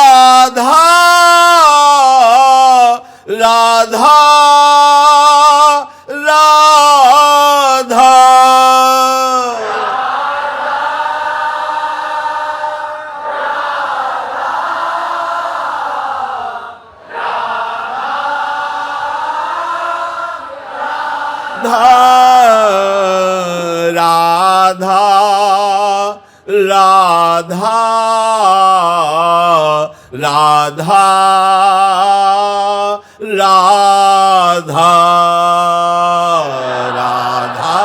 राधा राधा राधा राधा राधा राधा राधा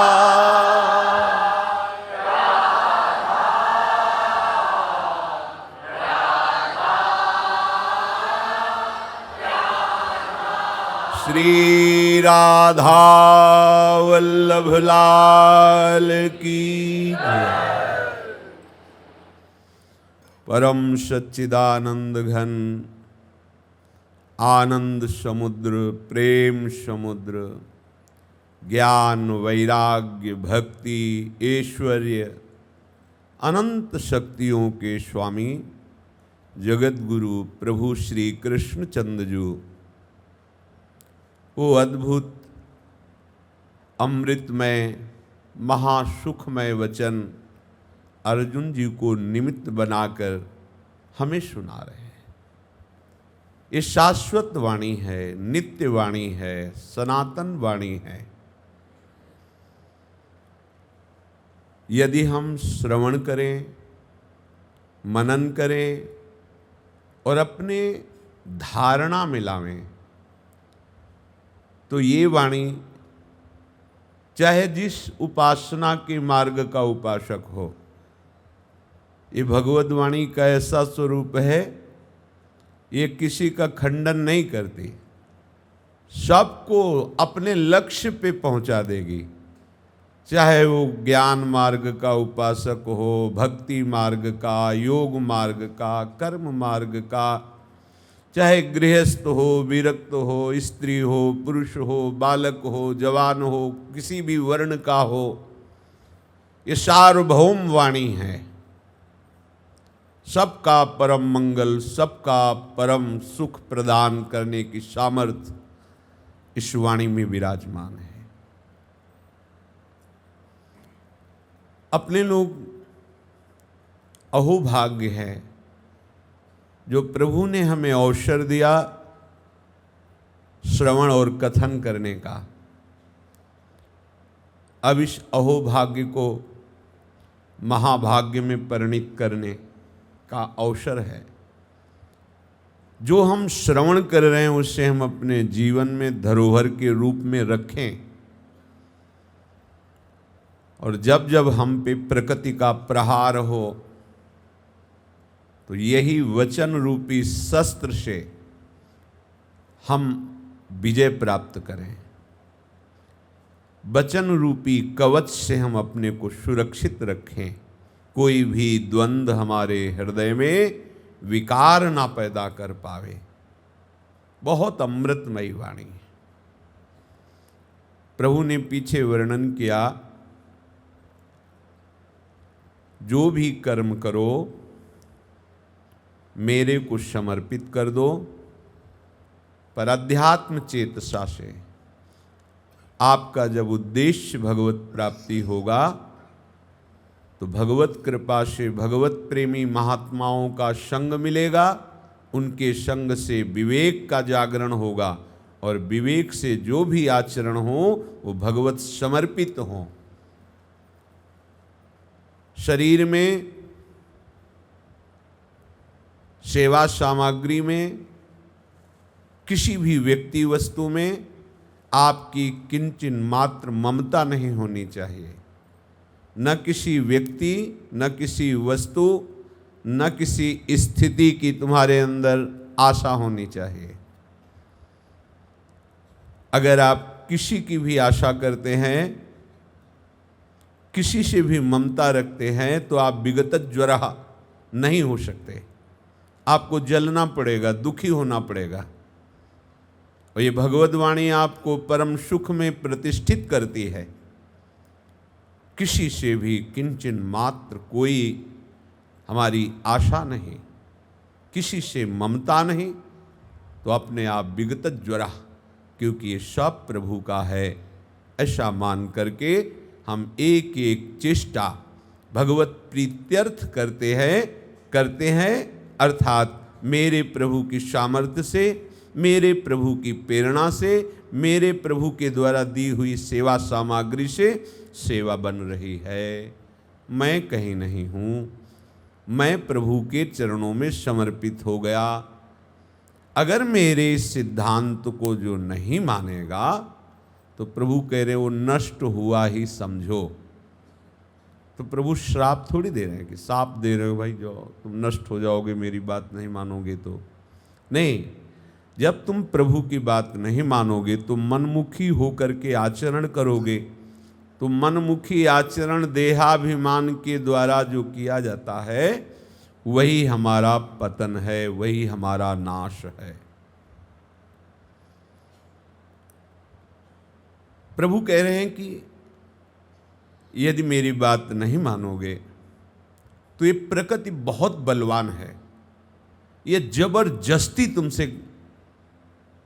श्री राधा वल्लभ लाल की जय। परम सच्चिदानंद घन आनंद समुद्र प्रेम समुद्र ज्ञान वैराग्य भक्ति ऐश्वर्य अनंत शक्तियों के स्वामी जगत गुरु प्रभु श्री कृष्ण चंद्रजू वो अद्भुत अमृतमय महासुखमय वचन अर्जुन जी को निमित्त बनाकर हमें सुना रहे हैं। ये शाश्वत वाणी है, नित्य वाणी है, सनातन वाणी है। यदि हम श्रवण करें, मनन करें और अपने धारणा मिलावें तो ये वाणी चाहे जिस उपासना के मार्ग का उपासक हो, ये भगवत वाणी का ऐसा स्वरूप है, ये किसी का खंडन नहीं करती, सबको अपने लक्ष्य पे पहुंचा देगी। चाहे वो ज्ञान मार्ग का उपासक हो, भक्ति मार्ग का, योग मार्ग का, कर्म मार्ग का, चाहे गृहस्थ हो, विरक्त हो, स्त्री हो, पुरुष हो, बालक हो, जवान हो, किसी भी वर्ण का हो, ये सार्वभौम वाणी है। सबका परम मंगल, सबका परम सुख प्रदान करने की सामर्थ्य इस वाणी में विराजमान है। अपने लोग अहोभाग्य है जो प्रभु ने हमें अवसर दिया श्रवण और कथन करने का। अब इस अहोभाग्य को महाभाग्य में परिणित करने का अवसर है। जो हम श्रवण कर रहे हैं उससे हम अपने जीवन में धरोहर के रूप में रखें, और जब जब हम पे प्रकृति का प्रहार हो तो यही वचन रूपी शस्त्र से हम विजय प्राप्त करें। वचन रूपी कवच से हम अपने को सुरक्षित रखें, कोई भी द्वंद्व हमारे हृदय में विकार ना पैदा कर पावे। बहुत अमृतमयी वाणी। प्रभु ने पीछे वर्णन किया, जो भी कर्म करो मेरे को समर्पित कर दो, पर अध्यात्म चेतसा से। आपका जब उद्देश्य भगवत प्राप्ति होगा तो भगवत कृपा से भगवत प्रेमी महात्माओं का संग मिलेगा, उनके संग से विवेक का जागरण होगा, और विवेक से जो भी आचरण हो वो भगवत समर्पित हो। शरीर में, सेवा सामग्री में, किसी भी व्यक्ति वस्तु में आपकी किंचिन मात्र ममता नहीं होनी चाहिए। न किसी व्यक्ति, न किसी वस्तु, न किसी स्थिति की तुम्हारे अंदर आशा होनी चाहिए। अगर आप किसी की भी आशा करते हैं, किसी से भी ममता रखते हैं, तो आप विगत ज्वरा नहीं हो सकते। आपको जलना पड़ेगा, दुखी होना पड़ेगा। और ये भगवत वाणी आपको परम सुख में प्रतिष्ठित करती है। किसी से भी किंचन मात्र कोई हमारी आशा नहीं, किसी से ममता नहीं, तो अपने आप विगत ज्वरा, क्योंकि ये सब प्रभु का है, ऐसा मान करके हम एक एक चेष्टा भगवत प्रीत्यर्थ करते हैं, अर्थात मेरे प्रभु की सामर्थ्य से, मेरे प्रभु की प्रेरणा से, मेरे प्रभु के द्वारा दी हुई सेवा सामग्री से सेवा बन रही है। मैं कहीं नहीं हूँ, मैं प्रभु के चरणों में समर्पित हो गया। अगर मेरे सिद्धांत को जो नहीं मानेगा तो प्रभु कह रहे वो नष्ट हुआ ही समझो। तो प्रभु श्राप थोड़ी दे रहे हैं कि साप दे रहे हो भाई जाओ तुम नष्ट हो जाओगे, मेरी बात नहीं मानोगे तो। नहीं, जब तुम प्रभु की बात नहीं मानोगे तो मनमुखी होकर के आचरण करोगे, तो मनमुखी आचरण देहाभिमान के द्वारा जो किया जाता है वही हमारा पतन है, वही हमारा नाश है। प्रभु कह रहे हैं कि यदि मेरी बात नहीं मानोगे तो ये प्रकृति बहुत बलवान है, ये जबरदस्ती तुमसे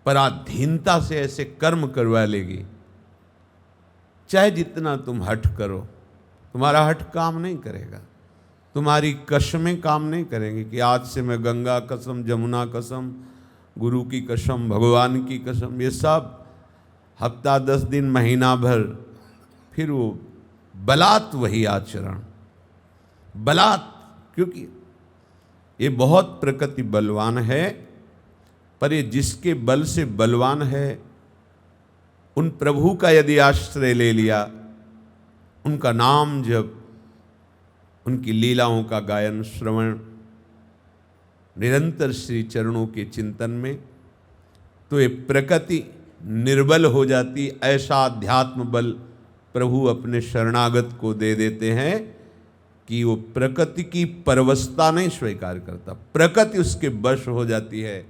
पराधीनता से ऐसे कर्म करवा लेगी। चाहे जितना तुम हठ करो, तुम्हारा हठ काम नहीं करेगा, तुम्हारी कसमें काम नहीं करेंगी कि आज से मैं गंगा कसम, जमुना कसम, गुरु की कसम, भगवान की कसम, ये सब हफ्ता 10 दिन महीना भर, फिर वो बलात् वही आचरण, बलात्, क्योंकि ये बहुत प्रकृति बलवान है। पर ये जिसके बल से बलवान है, उन प्रभु का यदि आश्रय ले लिया, उनका नाम जप, उनकी लीलाओं का गायन श्रवण, निरंतर श्री चरणों के चिंतन में, तो ये प्रकृति निर्बल हो जाती। ऐसा अध्यात्म बल प्रभु अपने शरणागत को दे देते हैं कि वो प्रकृति की परवशता नहीं स्वीकार करता, प्रकृति उसके वश हो जाती है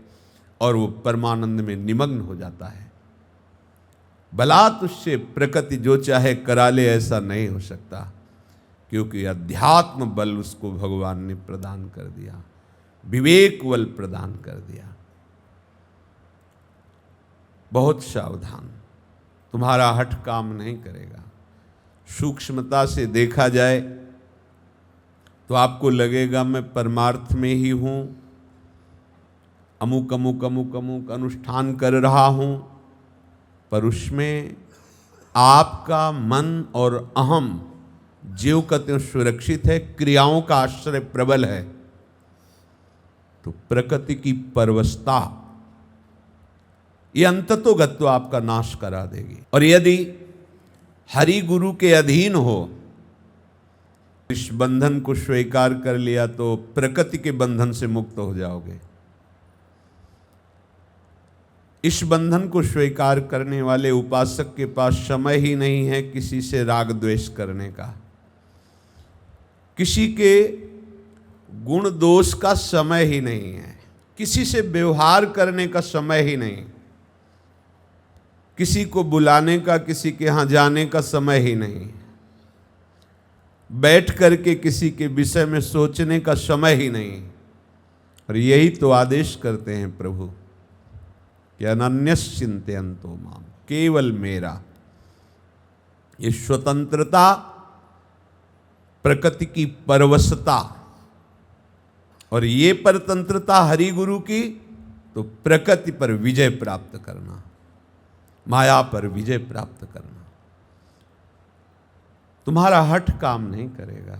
और वो परमानंद में निमग्न हो जाता है। बलात् उससे प्रकृति जो चाहे करा ले, ऐसा नहीं हो सकता, क्योंकि अध्यात्म बल उसको भगवान ने प्रदान कर दिया, विवेक बल प्रदान कर दिया। बहुत सावधान, तुम्हारा हठ काम नहीं करेगा। सूक्ष्मता से देखा जाए तो आपको लगेगा मैं परमार्थ में ही हूँ, अमुक अमुक अमुक अमुक अनुष्ठान कर रहा हूँ, पर उसमें आपका मन और अहम जीव कहते हैं सुरक्षित है, क्रियाओं का आश्रय प्रबल है, तो प्रकृति की परवशता ये अंततोगत्व आपका नाश करा देगी। और यदि हरि गुरु के अधीन हो, इस बंधन को स्वीकार कर लिया तो प्रकृति के बंधन से मुक्त हो जाओगे। इस बंधन को स्वीकार करने वाले उपासक के पास समय ही नहीं है किसी से राग द्वेष करने का, किसी के गुण दोष का समय ही नहीं है, किसी से व्यवहार करने का समय ही नहीं, किसी को बुलाने का, किसी के यहाँ जाने का समय ही नहीं, बैठ करके किसी के विषय में सोचने का समय ही नहीं। और यही तो आदेश करते हैं प्रभु कि अनन्यश्चिन्तयन्तो माम, केवल मेरा। ये स्वतंत्रता, प्रकृति की परवशता और ये परतंत्रता हरि गुरु की, तो प्रकृति पर विजय प्राप्त करना, माया पर विजय प्राप्त करना। तुम्हारा हठ काम नहीं करेगा,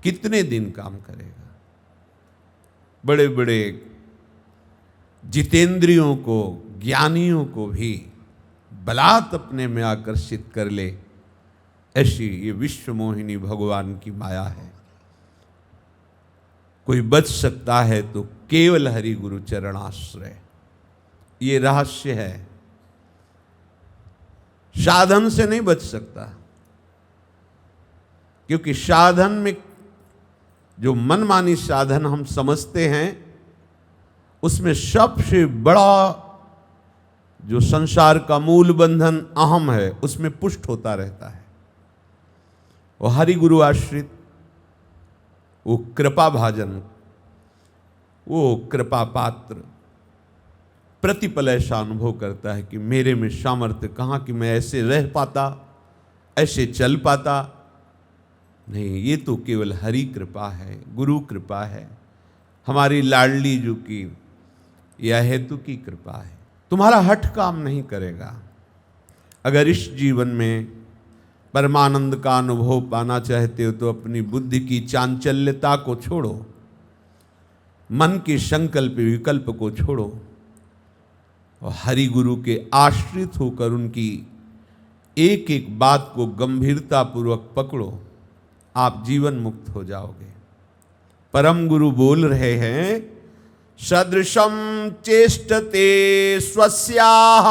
कितने दिन काम करेगा। बड़े बड़े जितेंद्रियों को, ज्ञानियों को भी बलात् अपने में आकर्षित कर ले, ऐसी ये विश्व मोहिनी भगवान की माया है। कोई बच सकता है तो केवल हरि गुरु चरणाश्रय, ये रहस्य है। साधन से नहीं बच सकता, क्योंकि साधन में जो मनमानी साधन हम समझते हैं, उसमें सबसे बड़ा जो संसार का मूल बंधन अहम है, उसमें पुष्ट होता रहता है। वो हरि गुरु आश्रित, वो कृपा भाजन, वो कृपा पात्र प्रतिपल ऐसा अनुभव करता है कि मेरे में सामर्थ्य कहाँ कि मैं ऐसे रह पाता, ऐसे चल पाता। नहीं, ये तो केवल हरि कृपा है, गुरु कृपा है, हमारी लाडली जो की यह हेतु की कृपा है। तुम्हारा हठ काम नहीं करेगा। अगर इस जीवन में परमानंद का अनुभव पाना चाहते हो तो अपनी बुद्धि की चांचल्यता को छोड़ो, मन के संकल्प विकल्प को छोड़ो और हरि गुरु के आश्रित होकर उनकी एक एक बात को गंभीरता पूर्वक पकड़ो, आप जीवन मुक्त हो जाओगे। परम गुरु बोल रहे हैं, सदृशम चेष्टते स्वस्याः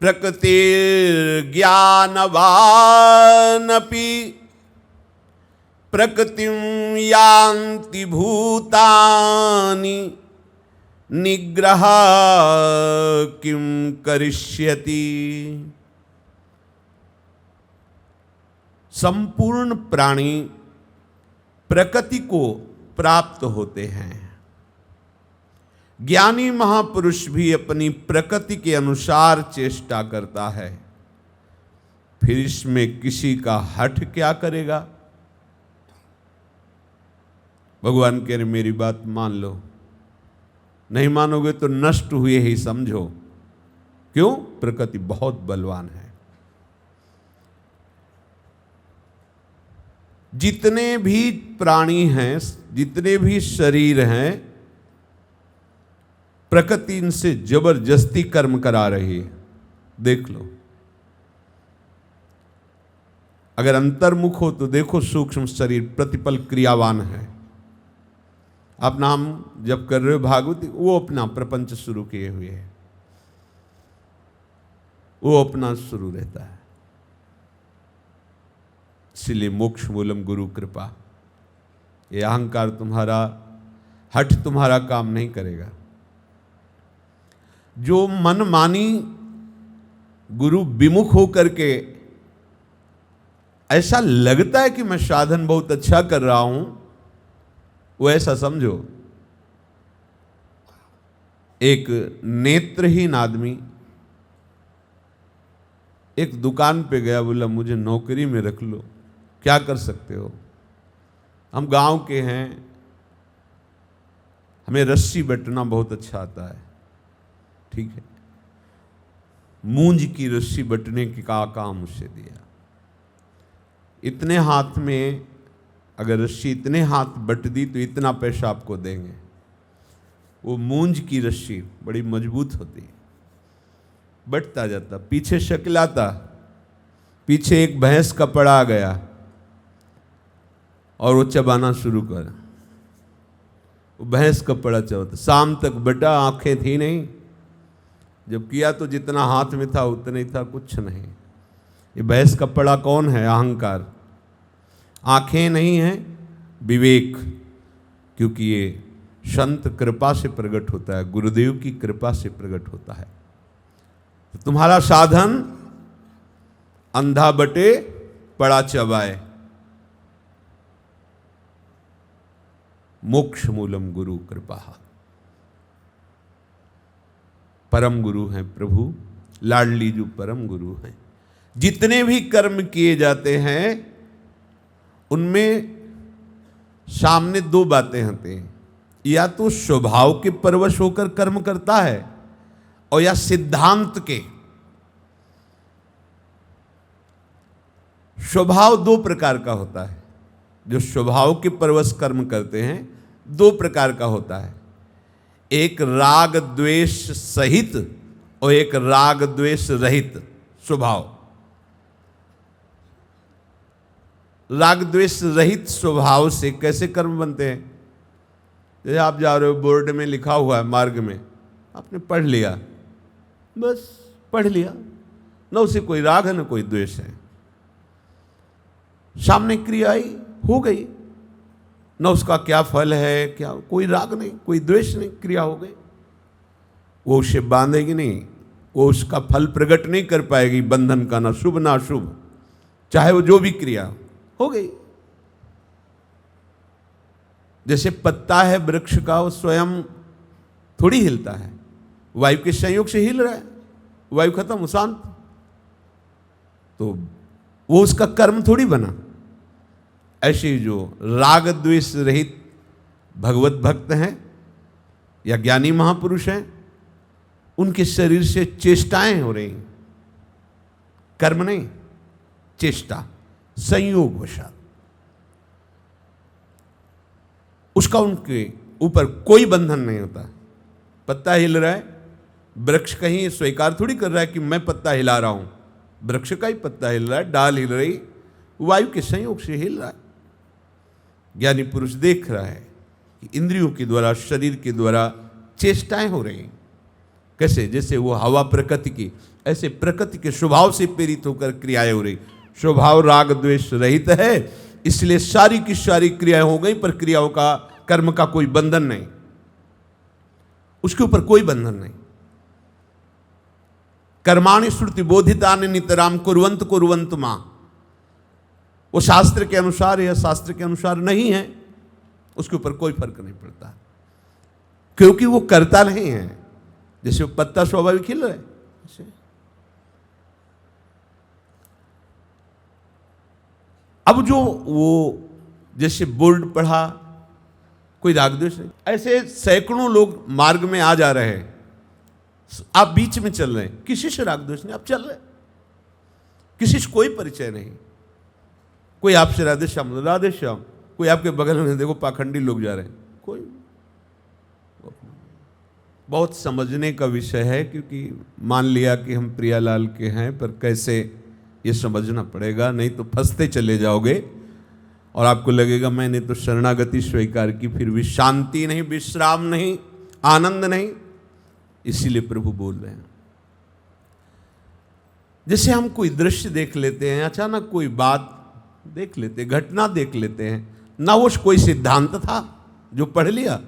प्रकृतिर्ज्ञानवानपि प्रकृतिं यान्ति भूतानि निग्रह किं करिष्यति। संपूर्ण प्राणी प्रकृति को प्राप्त होते हैं। ज्ञानी महापुरुष भी अपनी प्रकृति के अनुसार चेष्टा करता है, फिर इसमें किसी का हठ क्या करेगा। भगवान कह रहे मेरी बात मान लो, नहीं मानोगे तो नष्ट हुए ही समझो। क्यों? प्रकृति बहुत बलवान है। जितने भी प्राणी हैं, जितने भी शरीर हैं, प्रकृति इनसे जबरदस्ती कर्म करा रही है। देख लो, अगर अंतर्मुख हो तो देखो सूक्ष्म शरीर प्रतिपल क्रियावान है। आप नाम जब कर रहे हो भागवती, वो अपना प्रपंच शुरू किए हुए है, वो अपना शुरू रहता है। इसलिए मोक्ष मूलम गुरु कृपा। ये अहंकार तुम्हारा, हठ तुम्हारा काम नहीं करेगा। जो मनमानी गुरु विमुख होकर के ऐसा लगता है कि मैं साधन बहुत अच्छा कर रहा हूं, वो ऐसा समझो। एक नेत्रहीन आदमी एक दुकान पे गया, बोला मुझे नौकरी में रख लो। क्या कर सकते हो? हम गांव के हैं, हमें रस्सी बटना बहुत अच्छा आता है, ठीक है। मूंज की रस्सी बटने का काम उससे दिया। इतने हाथ में अगर रस्सी इतने हाथ बट दी तो इतना पैसा आपको देंगे। वो मूंज की रस्सी बड़ी मजबूत होती, बटता जाता, पीछे शक्लाता, पीछे एक भैंस का पड़ा आ गया और वो चबाना शुरू कर। वो भैंस का पड़ा चबाता, शाम तक बटा, आंखें थी नहीं। जब किया तो जितना हाथ में था उतना ही था, कुछ नहीं। ये भैंस का पड़ा कौन है? अहंकार। आंखें नहीं हैं, विवेक, क्योंकि ये संत कृपा से प्रकट होता है, गुरुदेव की कृपा से प्रकट होता है। तो तुम्हारा साधन अंधा बटे पड़ा चबाए। मोक्ष मूलम गुरु कृपा। परम गुरु हैं प्रभु, लाडली जो परम गुरु हैं। जितने भी कर्म किए जाते हैं उनमें सामने दो बातें होती हैं, या तो स्वभाव के परवश होकर कर्म करता है और या सिद्धांत के। स्वभाव दो प्रकार का होता है। जो स्वभाव के परवश कर्म करते हैं दो प्रकार का होता है, एक राग द्वेष सहित और एक राग द्वेष रहित स्वभाव। राग द्वेष रहित स्वभाव से कैसे कर्म बनते हैं? जैसे आप जा रहे हो, बोर्ड में लिखा हुआ है मार्ग में, आपने पढ़ लिया, बस पढ़ लिया, न उसे कोई राग है न कोई द्वेष है। सामने क्रिया आई, हो गई, न उसका क्या फल है, क्या, कोई राग नहीं, कोई द्वेष नहीं, क्रिया हो गई। वो उसे बांधेगी नहीं, वो उसका फल प्रकट नहीं कर पाएगी, बंधन का, ना शुभ ना अशुभ, चाहे वो जो भी क्रिया हो गई। जैसे पत्ता है वृक्ष का, वो स्वयं थोड़ी हिलता है, वायु के संयोग से हिल रहा है, वायु खत्म, वो शांत, तो वो उसका कर्म थोड़ी बना। ऐसे जो राग द्वेष रहित भगवत भक्त हैं या ज्ञानी महापुरुष हैं, उनके शरीर से चेष्टाएं हो रही, कर्म नहीं, चेष्टा, संयोग वशात, उसका उनके ऊपर कोई बंधन नहीं होता। पत्ता हिल रहा है, वृक्ष कहीं स्वीकार थोड़ी कर रहा है कि मैं पत्ता हिला रहा हूं, वृक्ष का ही पत्ता हिल रहा है, डाल हिल रही, वायु के संयोग से हिल रहा है। ज्ञानी पुरुष देख रहा है कि इंद्रियों के द्वारा, शरीर के द्वारा चेष्टाएं हो रही। कैसे? जैसे वो हवा प्रकृति की, ऐसे प्रकृति के स्वभाव से प्रेरित होकर क्रियाएं हो रही। स्वभाव राग द्वेष रहित है, इसलिए सारी की सारी क्रियाएं हो गई, पर क्रियाओं का, कर्म का कोई बंधन नहीं, उसके ऊपर कोई बंधन नहीं। कर्माणि श्रुति बोधितानि नितराम कुर्वंत कुर्वंत मां, वो शास्त्र के अनुसार या शास्त्र के अनुसार नहीं है, उसके ऊपर कोई फर्क नहीं पड़ता, क्योंकि वो करता नहीं है। जैसे वो पत्ता स्वाभाविक हिल रहा है, अब जो वो जैसे बोर्ड पढ़ा, कोई राग द्वेष नहीं। ऐसे सैकड़ों लोग मार्ग में आ जा रहे हैं, आप बीच में चल रहे हैं, किसी से राग द्वेष नहीं, आप चल रहे हैं, किसी से कोई परिचय नहीं। कोई आपसे राधे श्याम राधे श्याम, कोई आपके बगल में देखो पाखंडी लोग जा रहे हैं, कोई। बहुत समझने का विषय है, क्योंकि मान लिया कि हम प्रियालाल के हैं, पर कैसे ये समझना पड़ेगा, नहीं तो फंसते चले जाओगे और आपको लगेगा मैंने तो शरणागति स्वीकार की, फिर भी शांति नहीं, विश्राम नहीं, आनंद नहीं। इसीलिए प्रभु बोल रहे हैं। जैसे हम कोई दृश्य देख लेते हैं, अचानक कोई बात देख लेते, घटना देख लेते हैं, ना वो कोई सिद्धांत था जो पढ़ लिया,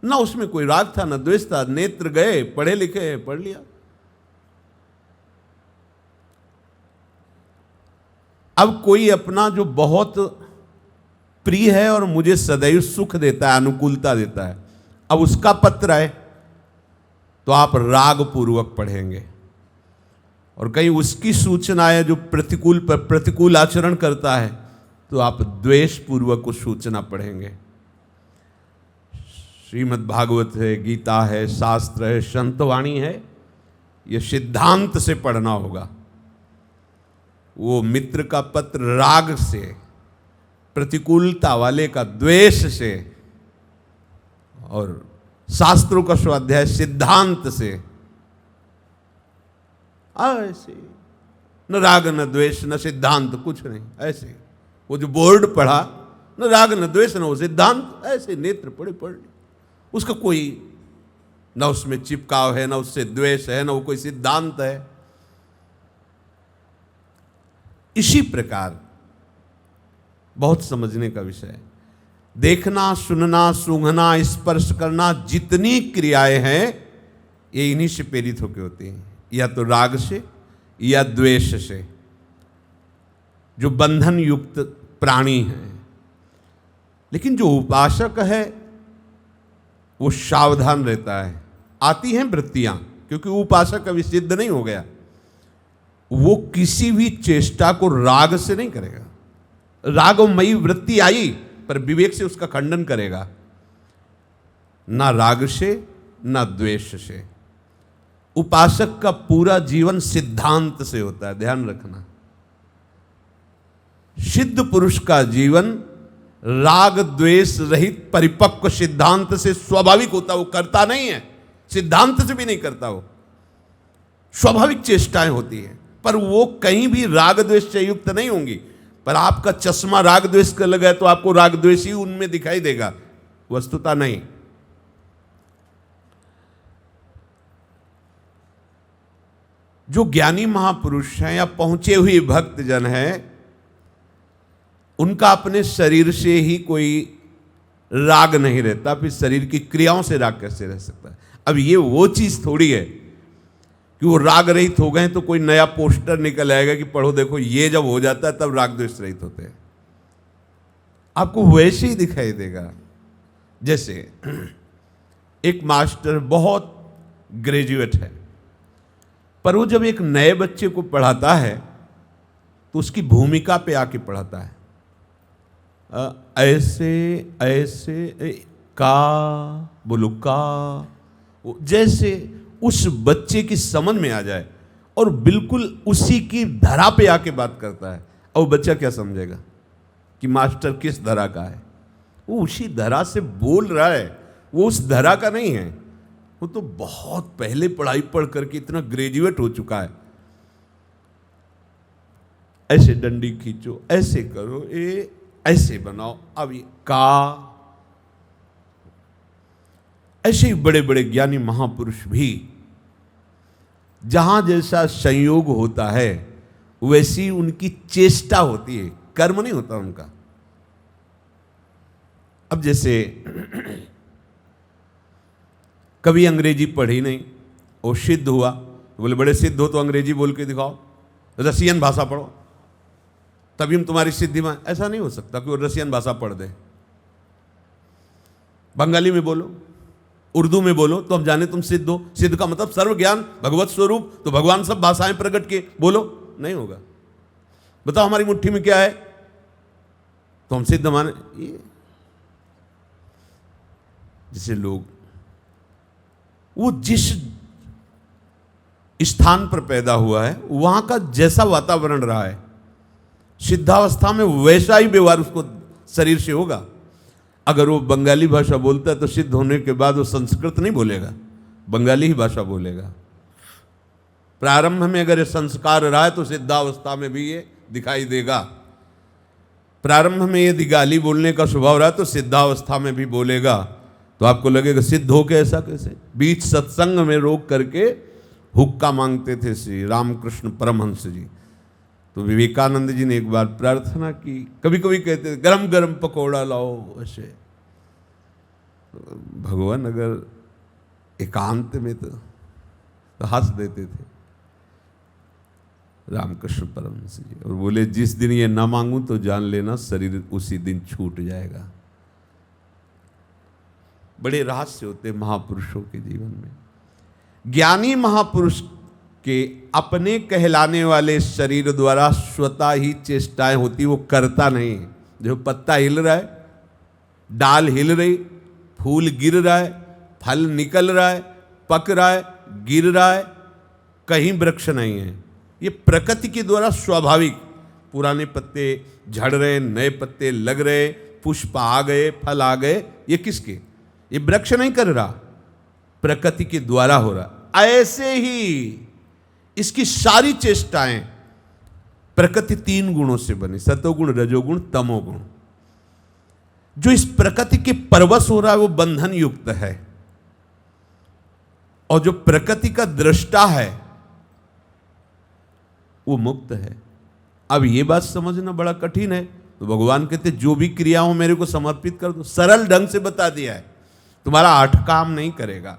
ना उसमें कोई राग था, ना द्वेष था, नेत्र गए, पढ़े लिखे, पढ़ लिया। अब कोई अपना जो बहुत प्रिय है और मुझे सदैव सुख देता है, अनुकूलता देता है, अब उसका पत्र है तो आप राग पूर्वक पढ़ेंगे, और कहीं उसकी सूचना है जो प्रतिकूल आचरण करता है, तो आप द्वेष पूर्वक उस सूचना पढ़ेंगे। श्रीमद् भागवत है, गीता है, शास्त्र है, संतवाणी है, यह सिद्धांत से पढ़ना होगा। वो मित्र का पत्र राग से, प्रतिकूलता वाले का द्वेष से, और शास्त्रों का स्वाध्याय सिद्धांत से। ऐसे न राग न द्वेष न सिद्धांत, कुछ नहीं, ऐसे वो जो बोर्ड पढ़ा, न राग न द्वेष न वो सिद्धांत, ऐसे नेत्र पढ़े पढ़ ली, उसका कोई न उसमें चिपकाव है, न उससे द्वेष है, न वो कोई सिद्धांत है। इसी प्रकार बहुत समझने का विषय है। देखना, सुनना, सूंघना, स्पर्श करना, जितनी क्रियाएं हैं ये इन्हीं से प्रेरित होकर होती हैं, या तो राग से या द्वेष से, जो बंधन युक्त प्राणी हैं। लेकिन जो उपासक है वो सावधान रहता है। आती हैं वृत्तियां, क्योंकि उपासक अभी सिद्ध नहीं हो गया, वो किसी भी चेष्टा को राग से नहीं करेगा। रागमयी वृत्ति आई, पर विवेक से उसका खंडन करेगा, ना राग से ना द्वेष से। उपासक का पूरा जीवन सिद्धांत से होता है, ध्यान रखना। सिद्ध पुरुष का जीवन राग द्वेष रहित परिपक्व सिद्धांत से स्वाभाविक होता, वो करता नहीं है, सिद्धांत से भी नहीं करता, वो स्वाभाविक चेष्टाएं होती हैं, पर वो कहीं भी राग द्वेष से युक्त नहीं होंगी। पर आपका चश्मा राग द्वेष का लगा है तो आपको राग द्वेष ही उनमें दिखाई देगा, वस्तुतः नहीं। जो ज्ञानी महापुरुष हैं या पहुंचे हुए भक्त जन हैं, उनका अपने शरीर से ही कोई राग नहीं रहता, फिर शरीर की क्रियाओं से राग कैसे रह सकता है। अब ये वो चीज थोड़ी है कि वो राग रहित हो गए तो कोई नया पोस्टर निकल आएगा कि पढ़ो देखो, ये जब हो जाता है तब राग द्वेष रहित होते हैं। आपको वैसे ही दिखाई देगा। जैसे एक मास्टर बहुत ग्रेजुएट है, पर वो जब एक नए बच्चे को पढ़ाता है तो उसकी भूमिका पे आके पढ़ाता है। ऐसे ऐसे का बोलो का, जैसे उस बच्चे की समझ में आ जाए और बिल्कुल उसी की धरा पे आके बात करता है। और बच्चा क्या समझेगा कि मास्टर किस धरा का है? वो उसी धरा से बोल रहा है, वो उस धरा का नहीं है। वो तो बहुत पहले पढ़ाई पढ़ करके इतना ग्रेजुएट हो चुका है। ऐसे डंडी खींचो, ऐसे करो, ये ऐसे बनाओ, अब ये का। ऐसे ही बड़े बड़े ज्ञानी महापुरुष भी जहां जैसा संयोग होता है वैसी उनकी चेष्टा होती है, कर्म नहीं होता उनका। अब जैसे कभी अंग्रेजी पढ़ी नहीं, वो सिद्ध हुआ, बोले बड़े सिद्ध हो तो अंग्रेजी बोल के दिखाओ, रसियन भाषा पढ़ो तभी हम तुम्हारी सिद्धि में। ऐसा नहीं हो सकता कि वो रसियन भाषा पढ़ दे। बंगाली में बोलो, उर्दू में बोलो तो हम जाने तुम सिद्ध हो। सिद्ध का मतलब सर्व ज्ञान, भगवत स्वरूप, तो भगवान सब भाषाएं प्रकट के बोलो, नहीं होगा। बताओ हमारी मुट्ठी में क्या है तो हम सिद्ध माने। ये जैसे लोग वो जिस स्थान पर पैदा हुआ है वहां का जैसा वातावरण रहा है, सिद्धावस्था में वैसा ही व्यवहार उसको शरीर से होगा। अगर वो बंगाली भाषा बोलता है तो सिद्ध होने के बाद वो संस्कृत नहीं बोलेगा, बंगाली ही भाषा बोलेगा। प्रारंभ में अगर ये संस्कार रहा है तो सिद्धावस्था में भी ये दिखाई देगा। प्रारंभ में यदि गाली बोलने का स्वभाव रहा तो सिद्धावस्था में भी बोलेगा। तो आपको लगेगा सिद्ध हो के ऐसा कैसे? बीच सत्संग में रोक करके हुक्का मांगते थे श्री रामकृष्ण परमहंस जी। तो विवेकानंद जी ने एक बार प्रार्थना की, कभी कभी कहते थे गरम गरम पकौड़ा लाओ ऐसे। भगवान अगर एकांत में तो हंस देते थे रामकृष्ण परमहंस जी, और बोले जिस दिन ये ना मांगूं तो जान लेना शरीर उसी दिन छूट जाएगा। बड़े रहस्य होते महापुरुषों के जीवन में। ज्ञानी महापुरुष के अपने कहलाने वाले शरीर द्वारा स्वतः ही चेष्टाएं होती, वो करता नहीं। जो पत्ता हिल रहा है, डाल हिल रही, फूल गिर रहा है, फल निकल रहा है, पक रहा है, गिर रहा है, कहीं वृक्ष नहीं है। ये प्रकृति के द्वारा स्वाभाविक, पुराने पत्ते झड़ रहे, नए पत्ते लग रहे, पुष्प आ गए, फल आ गए, ये किसके? ये वृक्ष नहीं कर रहा, प्रकृति के द्वारा हो रहा। ऐसे ही इसकी सारी चेष्टाएं प्रकृति 3 गुणों से बनी, सतोगुण, रजोगुण, तमोगुण। जो इस प्रकृति के परवश हो रहा है वो बंधन युक्त है, और जो प्रकृति का दृष्टा है वो मुक्त है। अब ये बात समझना बड़ा कठिन है, तो भगवान कहते जो भी क्रिया हो मेरे को समर्पित कर दो। सरल ढंग से बता दिया है, तुम्हारा 8 काम नहीं करेगा।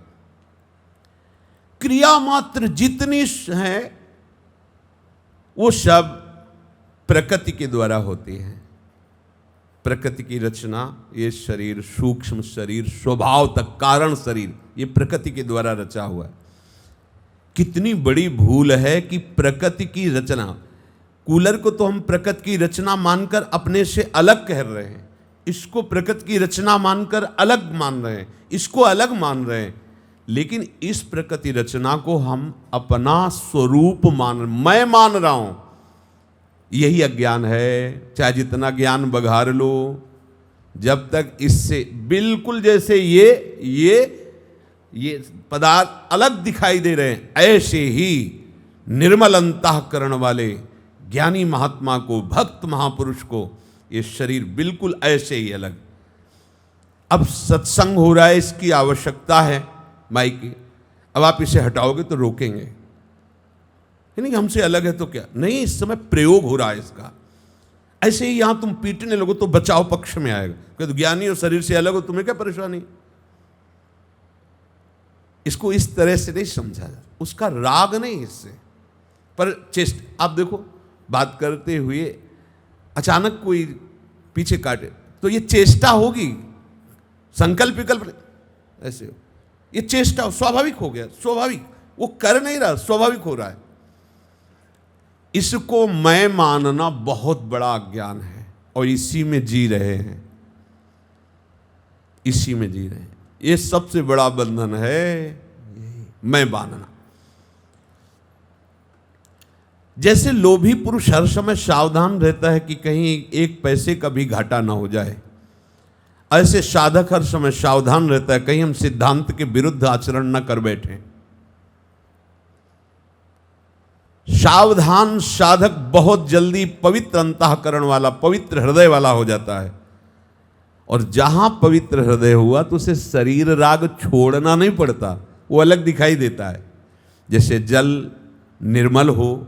क्रिया मात्र जितनी है वो सब प्रकृति के द्वारा होती है। प्रकृति की रचना, ये शरीर, सूक्ष्म शरीर, स्वभाव तक कारण शरीर, ये प्रकृति के द्वारा रचा हुआ है। कितनी बड़ी भूल है कि प्रकृति की रचना, कूलर को तो हम प्रकृति की रचना मानकर अपने से अलग कह रहे हैं, इसको प्रकृति की रचना मानकर अलग मान रहे हैं, इसको अलग मान रहे हैं। लेकिन इस प्रकृति रचना को हम अपना स्वरूप मैं मान रहा हूं, यही अज्ञान है। चाहे जितना ज्ञान बघार लो, जब तक इससे बिल्कुल जैसे ये पदार्थ अलग दिखाई दे रहे हैं, ऐसे ही निर्मल अंतःकरण वाले ज्ञानी महात्मा को, भक्त महापुरुष को ये शरीर बिल्कुल ऐसे ही अलग। अब सत्संग हो रहा है, इसकी आवश्यकता है माइक की। अब आप इसे हटाओगे तो रोकेंगे, नहीं हमसे अलग है तो क्या? नहीं, इस समय प्रयोग हो रहा है इसका। ऐसे ही यहां तुम पीटने लगो तो बचाव पक्ष में आएगा, क्योंकि ज्ञानी और शरीर से अलग हो, तुम्हें क्या परेशानी? इसको इस तरह से नहीं समझा जाता, उसका राग नहीं इससे। पर चेष्ट, आप देखो बात करते हुए अचानक कोई पीछे काटे तो ये चेष्टा होगी, संकल्प विकल्प नहीं, ऐसे हो, ये चेष्टा स्वाभाविक हो गया, स्वाभाविक, वो कर नहीं रहा, स्वाभाविक हो रहा है। इसको मैं मानना बहुत बड़ा अज्ञान है और इसी में जी रहे हैं, इसी में जी रहे हैं। ये सबसे बड़ा बंधन है, मैं मानना। जैसे लोभी पुरुष हर समय सावधान रहता है कि कहीं एक पैसे का भी घाटा ना हो जाए, ऐसे साधक हर समय सावधान रहता है कहीं हम सिद्धांत के विरुद्ध आचरण न कर बैठे। सावधान साधक बहुत जल्दी पवित्र अंतःकरण वाला, पवित्र हृदय वाला हो जाता है। और जहां पवित्र हृदय हुआ तो उसे शरीर राग छोड़ना नहीं पड़ता, वो अलग दिखाई देता है। जैसे जल निर्मल हो,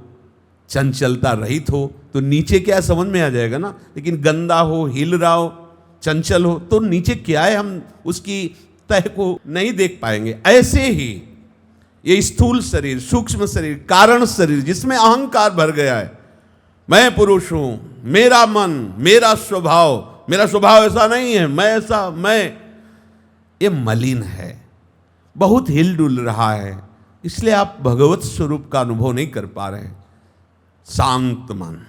चंचलता रहित हो तो नीचे क्या है समझ में आ जाएगा ना, लेकिन गंदा हो, हिल रहा हो, चंचल हो तो नीचे क्या है हम उसकी तह को नहीं देख पाएंगे। ऐसे ही ये स्थूल शरीर, सूक्ष्म शरीर, कारण शरीर जिसमें अहंकार भर गया है, मैं पुरुष हूं, मेरा मन, मेरा स्वभाव ऐसा नहीं है, मैं ऐसा, मैं, ये मलिन है, बहुत हिल डुल रहा है, इसलिए आप भगवत स्वरूप का अनुभव नहीं कर पा रहे हैं। शांत मन,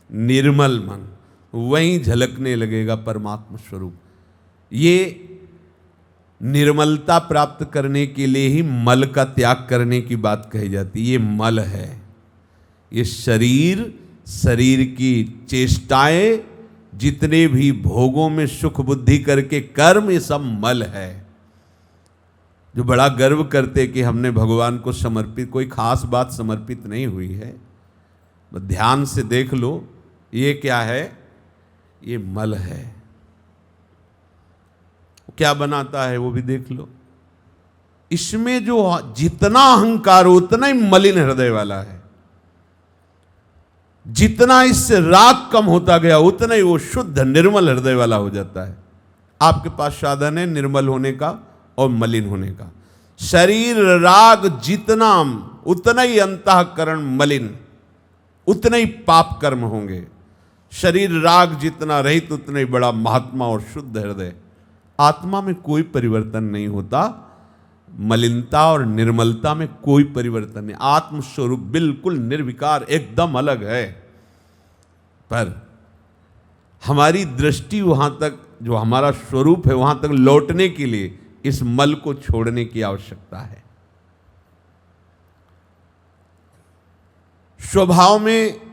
निर्मल मन, वहीं झलकने लगेगा परमात्मा स्वरूप। ये निर्मलता प्राप्त करने के लिए ही मल का त्याग करने की बात कही जाती है। ये मल है, ये शरीर की चेष्टाएं, जितने भी भोगों में सुख बुद्धि करके कर्म, ये सब मल है। जो बड़ा गर्व करते कि हमने भगवान को समर्पित, कोई खास बात समर्पित नहीं हुई है, ध्यान से देख लो ये क्या है, ये मल है। क्या बनाता है वो भी देख लो। इसमें जो जितना अहंकार उतना ही मलिन हृदय वाला है, जितना इससे राग कम होता गया उतना ही वो शुद्ध निर्मल हृदय वाला हो जाता है। आपके पास साधन है निर्मल होने का और मलिन होने का। शरीर राग जितना, उतना ही अंतःकरण मलिन, उतने ही पाप कर्म होंगे। शरीर राग जितना रहित उतना ही बड़ा महात्मा और शुद्ध हृदय। आत्मा में कोई परिवर्तन नहीं होता, मलिनता और निर्मलता में कोई परिवर्तन नहीं। आत्मस्वरूप बिल्कुल निर्विकार, एकदम अलग है। पर हमारी दृष्टि वहां तक, जो हमारा स्वरूप है वहां तक लौटने के लिए इस मल को छोड़ने की आवश्यकता है। स्वभाव में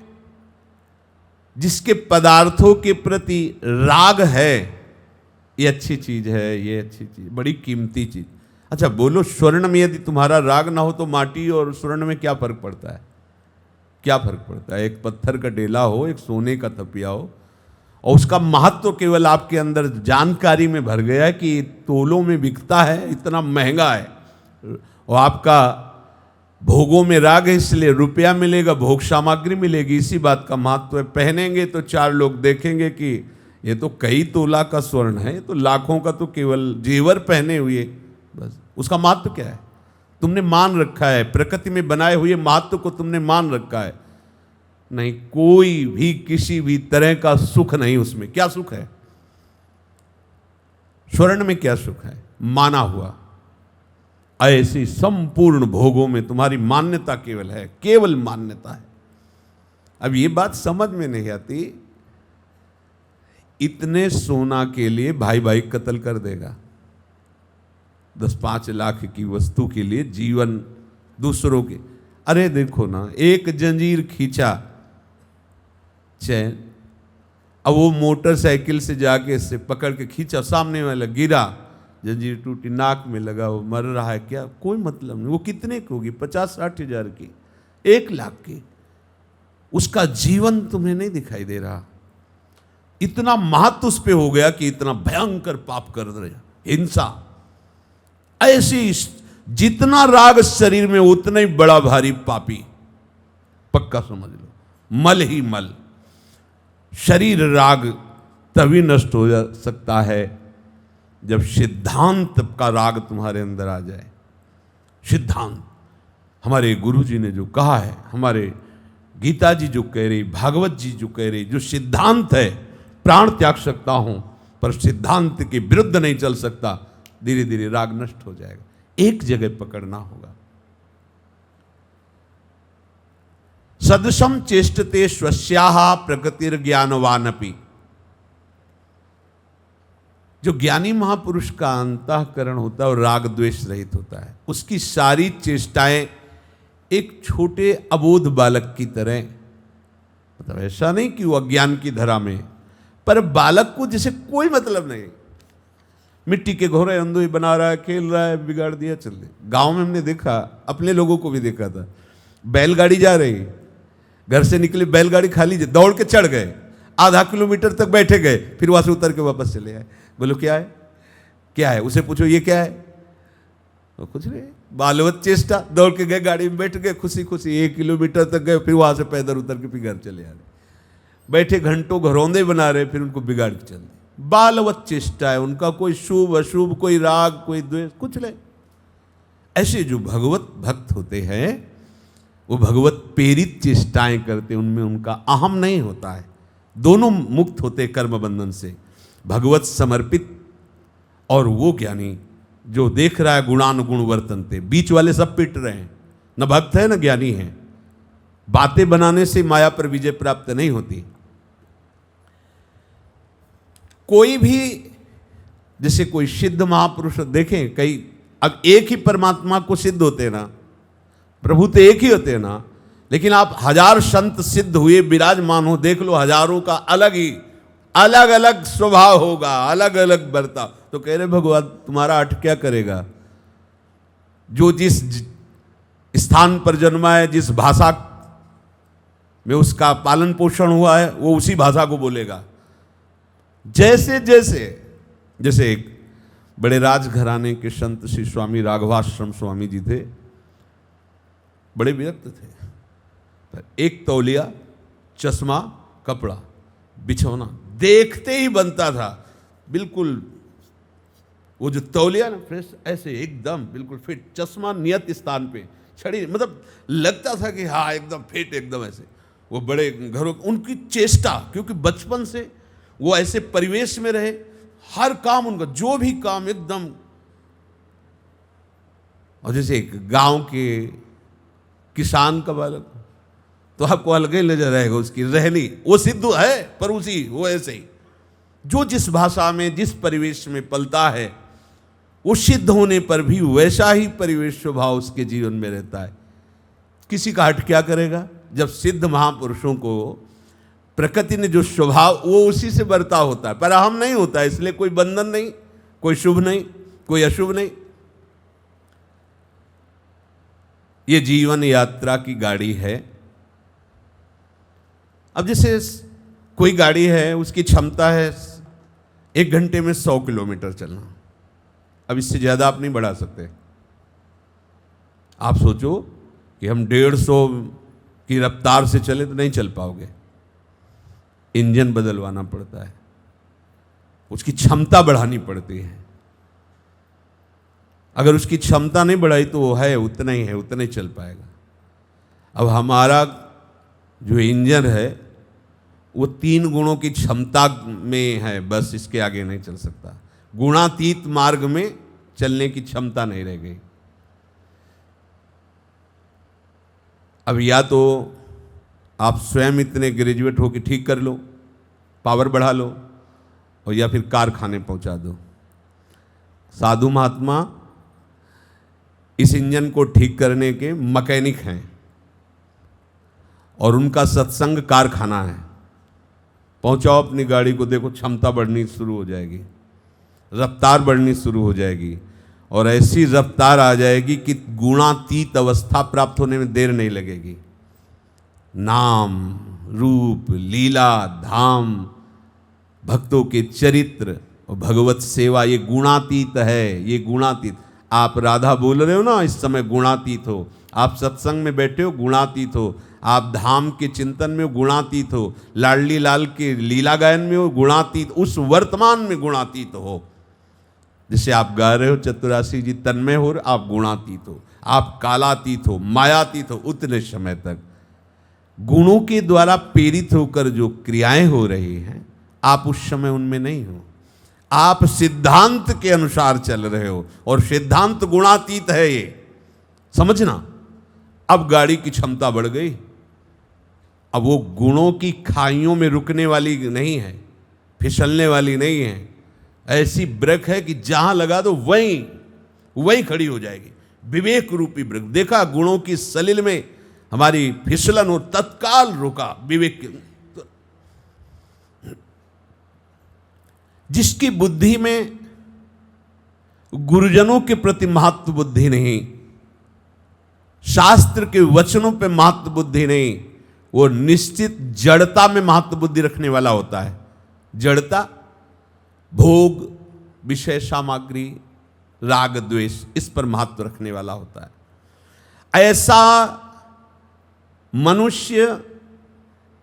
जिसके पदार्थों के प्रति राग है, ये अच्छी चीज है, ये अच्छी चीज, बड़ी कीमती चीज। अच्छा बोलो, स्वर्ण में यदि तुम्हारा राग ना हो तो माटी और स्वर्ण में क्या फर्क पड़ता है? क्या फर्क पड़ता है? एक पत्थर का डेला हो, एक सोने का थपिया हो, और उसका महत्व तो केवल आपके अंदर जानकारी में भर गया है कि तोलों में बिकता है, इतना महंगा है, और आपका भोगों में राग है इसलिए रुपया मिलेगा, भोग सामग्री मिलेगी, इसी बात का महत्व है। पहनेंगे तो चार लोग देखेंगे कि ये तो कई तोला का स्वर्ण है, तो लाखों का तो केवल जेवर पहने हुए, बस उसका महत्व क्या है? तुमने मान रखा है, प्रकृति में बनाए हुए महत्व को तुमने मान रखा है। नहीं, कोई भी किसी भी तरह का सुख नहीं उसमें। क्या सुख है स्वर्ण में? क्या सुख है? माना हुआ। ऐसी संपूर्ण भोगों में तुम्हारी मान्यता केवल है, केवल मान्यता है। अब ये बात समझ में नहीं आती, इतने सोना के लिए भाई भाई कत्ल कर देगा, 10-5 लाख की वस्तु के लिए जीवन दूसरों के। अरे देखो ना, एक जंजीर खींचा चैन, अब वो मोटरसाइकिल से जाके इससे पकड़ के खींचा, सामने वाला गिरा, जंजीर टूटी, नाक में लगा, वो मर रहा है, क्या कोई मतलब नहीं। वो कितने की होगी? 50-60 हजार की, 1 लाख की। उसका जीवन तुम्हें नहीं दिखाई दे रहा। इतना महत्व उस पे हो गया कि इतना भयंकर पाप कर रहे, हिंसा। ऐसी जितना राग शरीर में उतना ही बड़ा भारी पापी, पक्का समझ लो। मल ही मल। शरीर राग तभी नष्ट हो जा सकता है जब सिद्धांत का राग तुम्हारे अंदर आ जाए। सिद्धांत, हमारे गुरु जी ने जो कहा है, हमारे गीता जी जो कह रही, भागवत जी जो कह रही, जो सिद्धांत है, प्राण त्याग सकता हूं, पर सिद्धांत के विरुद्ध नहीं चल सकता, धीरे धीरे राग नष्ट हो जाएगा। एक जगह पकड़ना होगा। सदृशम चेष्टते स्वस्याः प्रकृतिर्ज्ञानवानपि। जो ज्ञानी महापुरुष का अंतःकरण होता है और राग द्वेष रहित होता है, उसकी सारी चेष्टाएं एक छोटे अबोध बालक की तरह, मतलब ऐसा नहीं कि वो अज्ञान की धरा में, पर बालक को जैसे कोई मतलब नहीं, मिट्टी के घोड़े अंधोई बना रहा है, खेल रहा है, बिगाड़ दिया, चल दे। गांव में हमने देखा, अपने लोगों को भी देखा था, बैलगाड़ी जा रही, घर से निकले, बैलगाड़ी खाली, दौड़ के चढ़ गए, आधा किलोमीटर तक बैठे गए, फिर वहां से उतर के वापस चले आए। बोलो क्या है, क्या है, उसे पूछो ये क्या है, तो कुछ नहीं, बालवत चेष्टा, दौड़ के गए, गाड़ी में बैठ गए, खुशी खुशी 1 किलोमीटर तक गए, फिर वहां से पैदल उतर के फिर घर चले आ रहे, बैठे घंटों घरौंदे बना रहे, फिर उनको बिगाड़ के चल दिए। बालवत चेष्टा है उनका, कोई शुभ अशुभ, कोई राग, कोई द्वेष, कुछ नहीं। ऐसे जो भगवत भक्त होते हैं वो भगवत प्रेरित चेष्टाएं करते, उनमें उनका अहम नहीं होता है, दोनों मुक्त होते कर्म बंधन से, भगवत समर्पित। और वो ज्ञानी जो देख रहा है गुणानुगुण वर्तनते, बीच वाले सब पिट रहे हैं, न भक्त है न ज्ञानी है। बातें बनाने से माया पर विजय प्राप्त नहीं होती। कोई भी, जैसे कोई सिद्ध महापुरुष देखें, कई, अब एक ही परमात्मा को सिद्ध होते हैं ना, प्रभु तो एक ही होते हैं ना, लेकिन आप 1000 संत सिद्ध हुए विराजमान हो, देख लो, हजारों का अलग ही अलग अलग स्वभाव होगा, अलग अलग बर्ताव। तो कह रहे भगवान तुम्हारा हट क्या करेगा, जो जिस स्थान पर जन्मा है, जिस भाषा में उसका पालन पोषण हुआ है, वो उसी भाषा को बोलेगा। जैसे जैसे जैसे एक बड़े राजघराने के संत श्री स्वामी राघवाश्रम स्वामी जी थे, बड़े विरक्त थे, पर एक तौलिया, चश्मा, कपड़ा, बिछौना देखते ही बनता था, बिल्कुल वो जो तौलिया ना फ्रेश, ऐसे एकदम बिल्कुल फिट, चश्मा नियत स्थान पे, छड़ी, मतलब लगता था कि हाँ एकदम फिट, एकदम ऐसे। वो बड़े घरों, उनकी चेष्टा, क्योंकि बचपन से वो ऐसे परिवेश में रहे, हर काम उनका, जो भी काम एकदम। और जैसे एक गांव के किसान का बालक, तो आपको अलग ही नजर आएगा उसकी रहनी, वो सिद्ध है, पर उसी वो ऐसे ही, जो जिस भाषा में, जिस परिवेश में पलता है, वो सिद्ध होने पर भी वैसा ही परिवेश स्वभाव उसके जीवन में रहता है। किसी का हट क्या करेगा, जब सिद्ध महापुरुषों को प्रकृति ने जो स्वभाव, वो उसी से बर्ताव होता है, पर अहम नहीं होता है, इसलिए कोई बंधन नहीं, कोई शुभ नहीं, कोई अशुभ नहीं। ये जीवन यात्रा की गाड़ी है। अब जैसे कोई गाड़ी है, उसकी क्षमता है 1 घंटे में 100 किलोमीटर चलना, अब इससे ज़्यादा आप नहीं बढ़ा सकते। आप सोचो कि हम 150 की रफ्तार से चले तो नहीं चल पाओगे, इंजन बदलवाना पड़ता है, उसकी क्षमता बढ़ानी पड़ती है। अगर उसकी क्षमता नहीं बढ़ाई तो वो है उतना ही है, उतना ही चल पाएगा। अब हमारा जो इंजन है वो 3 गुणों की क्षमता में है, बस इसके आगे नहीं चल सकता। गुणातीत मार्ग में चलने की क्षमता नहीं रह गई। अब या तो आप स्वयं इतने ग्रेजुएट हो कि ठीक कर लो, पावर बढ़ा लो, और या फिर कारखाने पहुंचा दो। साधु महात्मा इस इंजन को ठीक करने के मैकेनिक हैं, और उनका सत्संग कारखाना है। पहुंचाओ अपनी गाड़ी को, देखो क्षमता बढ़नी शुरू हो जाएगी, रफ्तार बढ़नी शुरू हो जाएगी, और ऐसी रफ्तार आ जाएगी कि गुणातीत अवस्था प्राप्त होने में देर नहीं लगेगी। नाम, रूप, लीला, धाम, भक्तों के चरित्र और भगवत सेवा, ये गुणातीत है, ये गुणातीत। आप राधा बोल रहे हो ना, इस समय गुणातीत हो। आप सत्संग में बैठे हो, गुणातीत हो। आप धाम के चिंतन में गुणातीत हो। लाडली लाल के लीला गायन में हो, गुणातीत, उस वर्तमान में गुणातीत हो। जैसे आप गा रहे हो चतुरासी जी तन्मय हो, आप गुणातीत हो, आप कालातीत हो, मायातीत हो। उतने समय तक गुणों के द्वारा प्रेरित होकर जो क्रियाएं हो रही हैं, आप उस समय उनमें नहीं हो। आप सिद्धांत के अनुसार चल रहे हो, और सिद्धांत गुणातीत है, ये समझना। अब गाड़ी की क्षमता बढ़ गई, अब वो गुणों की खाइयों में रुकने वाली नहीं है, फिसलने वाली नहीं है। ऐसी ब्रेक है कि जहां लगा दो वहीं खड़ी हो जाएगी। विवेक रूपी ब्रेक। देखा गुणों की सलिल में हमारी फिसलन हो, तत्काल रुका विवेक के। जिसकी बुद्धि में गुरुजनों के प्रति महत्व बुद्धि नहीं, शास्त्र के वचनों पे महत्व बुद्धि नहीं, वो निश्चित जड़ता में महत्व बुद्धि रखने वाला होता है। जड़ता, भोग, विषय सामग्री, राग द्वेष, इस पर महत्व रखने वाला होता है। ऐसा मनुष्य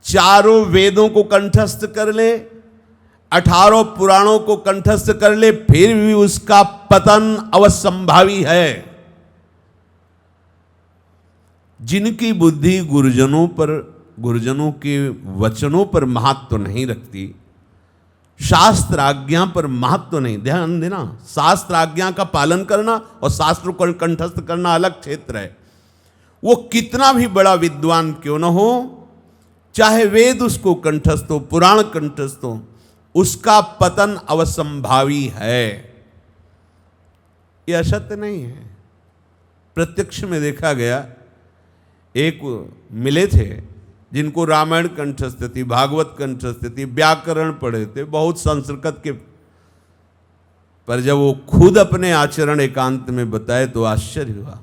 चारों वेदों को कंठस्थ कर ले, 18 पुराणों को कंठस्थ कर ले, फिर भी उसका पतन अवश्यंभावी है। जिनकी बुद्धि गुरुजनों के वचनों पर महत्व नहीं रखती, शास्त्र आज्ञा पर महत्व नहीं, ध्यान देना, शास्त्र आज्ञा का पालन करना और शास्त्र को कंठस्थ करना अलग क्षेत्र है। वो कितना भी बड़ा विद्वान क्यों न हो, चाहे वेद उसको कंठस्थ हो, पुराण कंठस्थ हो, उसका पतन अवश्यंभावी है। यह असत्य नहीं है, प्रत्यक्ष में देखा गया। एक मिले थे जिनको रामायण कंठस्थ थी, भागवत कंठस्थ थी, व्याकरण पढ़े थे, बहुत संस्कृत के, पर जब वो खुद अपने आचरण एकांत में बताए तो आश्चर्य हुआ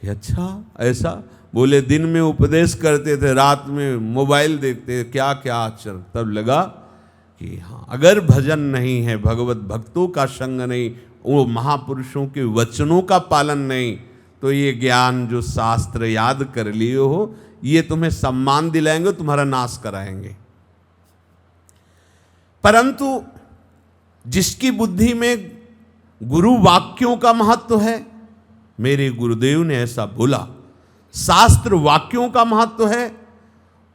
कि अच्छा ऐसा। बोले दिन में उपदेश करते थे, रात में मोबाइल देखते, क्या क्या आचरण। तब लगा कि हाँ, अगर भजन नहीं है, भगवत भक्तों का संग नहीं, वो महापुरुषों के वचनों का पालन नहीं, तो ये ज्ञान जो शास्त्र याद कर लिए हो, ये तुम्हें सम्मान दिलाएंगे, तुम्हारा नाश कराएंगे। परंतु जिसकी बुद्धि में गुरु वाक्यों का महत्व है, मेरे गुरुदेव ने ऐसा बोला, शास्त्र वाक्यों का महत्व है,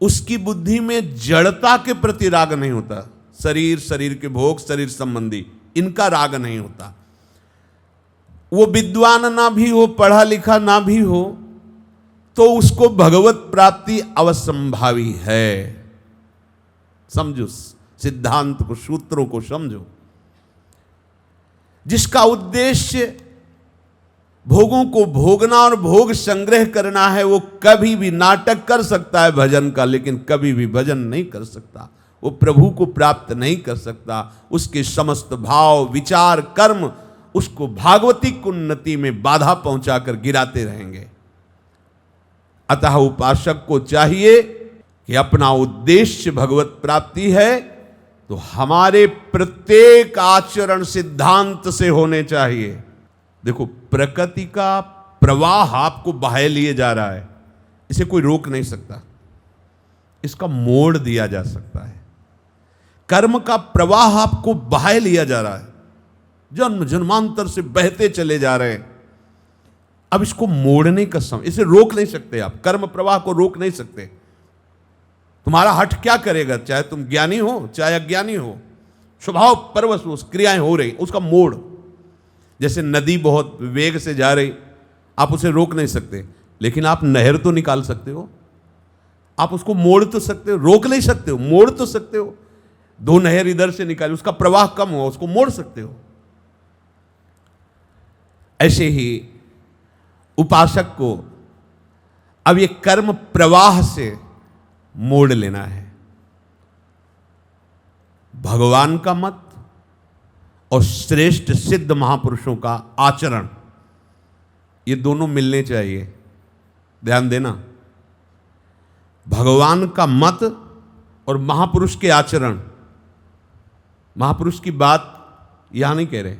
उसकी बुद्धि में जड़ता के प्रति राग नहीं होता। शरीर के भोग, शरीर संबंधी, इनका राग नहीं होता। वो विद्वान ना भी हो, पढ़ा लिखा ना भी हो, तो उसको भगवत प्राप्ति अवश्यंभावी है। समझो सिद्धांत को, सूत्रों को समझो। जिसका उद्देश्य भोगों को भोगना और भोग संग्रह करना है, वो कभी भी नाटक कर सकता है भजन का, लेकिन कभी भी भजन नहीं कर सकता। वो प्रभु को प्राप्त नहीं कर सकता। उसके समस्त भाव, विचार, कर्म उसको भागवतिक उन्नति में बाधा पहुंचाकर गिराते रहेंगे। अतः उपासक को चाहिए कि अपना उद्देश्य भगवत प्राप्ति है, तो हमारे प्रत्येक आचरण सिद्धांत से होने चाहिए। देखो, प्रकृति का प्रवाह आपको बहाए लिए जा रहा है, इसे कोई रोक नहीं सकता, इसका मोड़ दिया जा सकता है। कर्म का प्रवाह आपको बहाए लिया जा रहा है, जन्म जन्मांतर से बहते चले जा रहे हैं। अब इसको मोड़ने का समय, इसे रोक नहीं सकते आप, कर्म प्रवाह को रोक नहीं सकते। तुम्हारा हठ क्या करेगा, चाहे तुम ज्ञानी हो चाहे अज्ञानी हो, स्वभाव परवश हो, क्रियाएं हो रही, उसका मोड़। जैसे नदी बहुत वेग से जा रही, आप उसे रोक नहीं सकते, लेकिन आप नहर तो निकाल सकते हो, आप उसको मोड़ तो सकते हो, रोक नहीं सकते हो, मोड़ तो सकते हो। दो नहर इधर से निकाली, उसका प्रवाह कम हो, उसको मोड़ सकते हो। ऐसे ही उपासक को अब ये कर्म प्रवाह से मोड़ लेना है। भगवान का मत और श्रेष्ठ सिद्ध महापुरुषों का आचरण, ये दोनों मिलने चाहिए। ध्यान देना, भगवान का मत और महापुरुष के आचरण। महापुरुष की बात यहां नहीं कह रहे,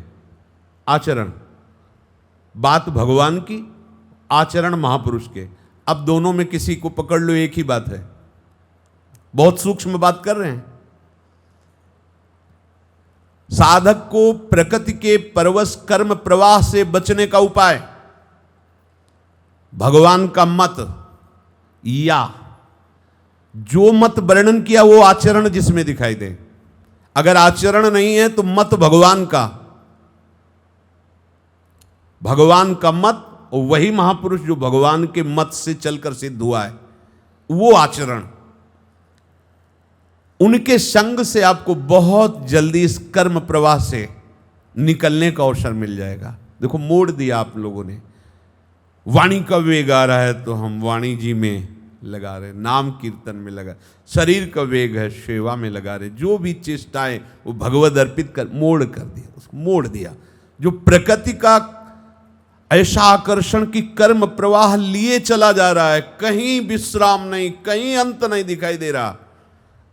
आचरण। बात भगवान की, आचरण महापुरुष के। अब दोनों में किसी को पकड़ लो, एक ही बात है, बहुत सूक्ष्म बात कर रहे हैं। साधक को प्रकृति के परवश कर्म प्रवाह से बचने का उपाय भगवान का मत, या जो मत वर्णन किया वो आचरण जिसमें दिखाई दे। अगर आचरण नहीं है तो मत भगवान का, भगवान का मत, और वही महापुरुष जो भगवान के मत से चलकर सिद्ध हुआ है, वो आचरण, उनके संग से आपको बहुत जल्दी इस कर्म प्रवाह से निकलने का अवसर मिल जाएगा। देखो मोड़ दिया आप लोगों ने, वाणी का वेग आ रहा है तो हम वाणी जी में लगा रहे, नाम कीर्तन में लगा, शरीर का वेग है सेवा में लगा रहे, जो भी चेष्टाएं वो भगवद अर्पित कर, मोड़ कर दिया, उसको मोड़ दिया। जो प्रकृति का ऐसा आकर्षण की कर्म प्रवाह लिए चला जा रहा है, कहीं विश्राम नहीं, कहीं अंत नहीं दिखाई दे रहा,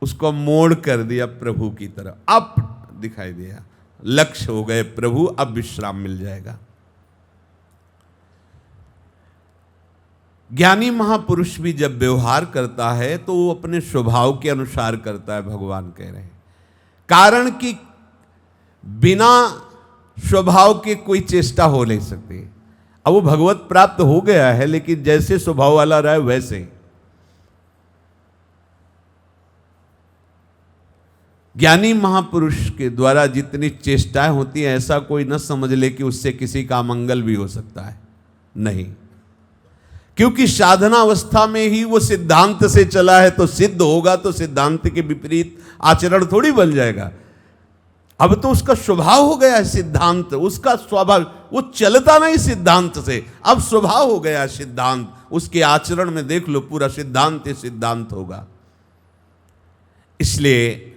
उसको मोड़ कर दिया प्रभु की तरह, अब दिखाई दिया, लक्ष्य हो गए प्रभु, अब विश्राम मिल जाएगा। ज्ञानी महापुरुष भी जब व्यवहार करता है तो वो अपने स्वभाव के अनुसार करता है, भगवान कह रहे हैं, कारण कि बिना स्वभाव के कोई चेष्टा हो नहीं सकती। अब वो भगवत प्राप्त हो गया है, लेकिन जैसे स्वभाव वाला रहा है वैसे ही। ज्ञानी महापुरुष के द्वारा जितनी चेष्टाएं होती हैं, ऐसा कोई न समझ ले कि उससे किसी का मंगल भी हो सकता है, नहीं, क्योंकि साधना अवस्था में ही वो सिद्धांत से चला है, तो सिद्ध होगा तो सिद्धांत के विपरीत आचरण थोड़ी बन जाएगा। अब तो उसका स्वभाव हो गया है सिद्धांत, उसका स्वभाव, वो चलता नहीं सिद्धांत से, अब स्वभाव हो गया सिद्धांत, उसके आचरण में देख लो पूरा सिद्धांत ही सिद्धांत होगा। इसलिए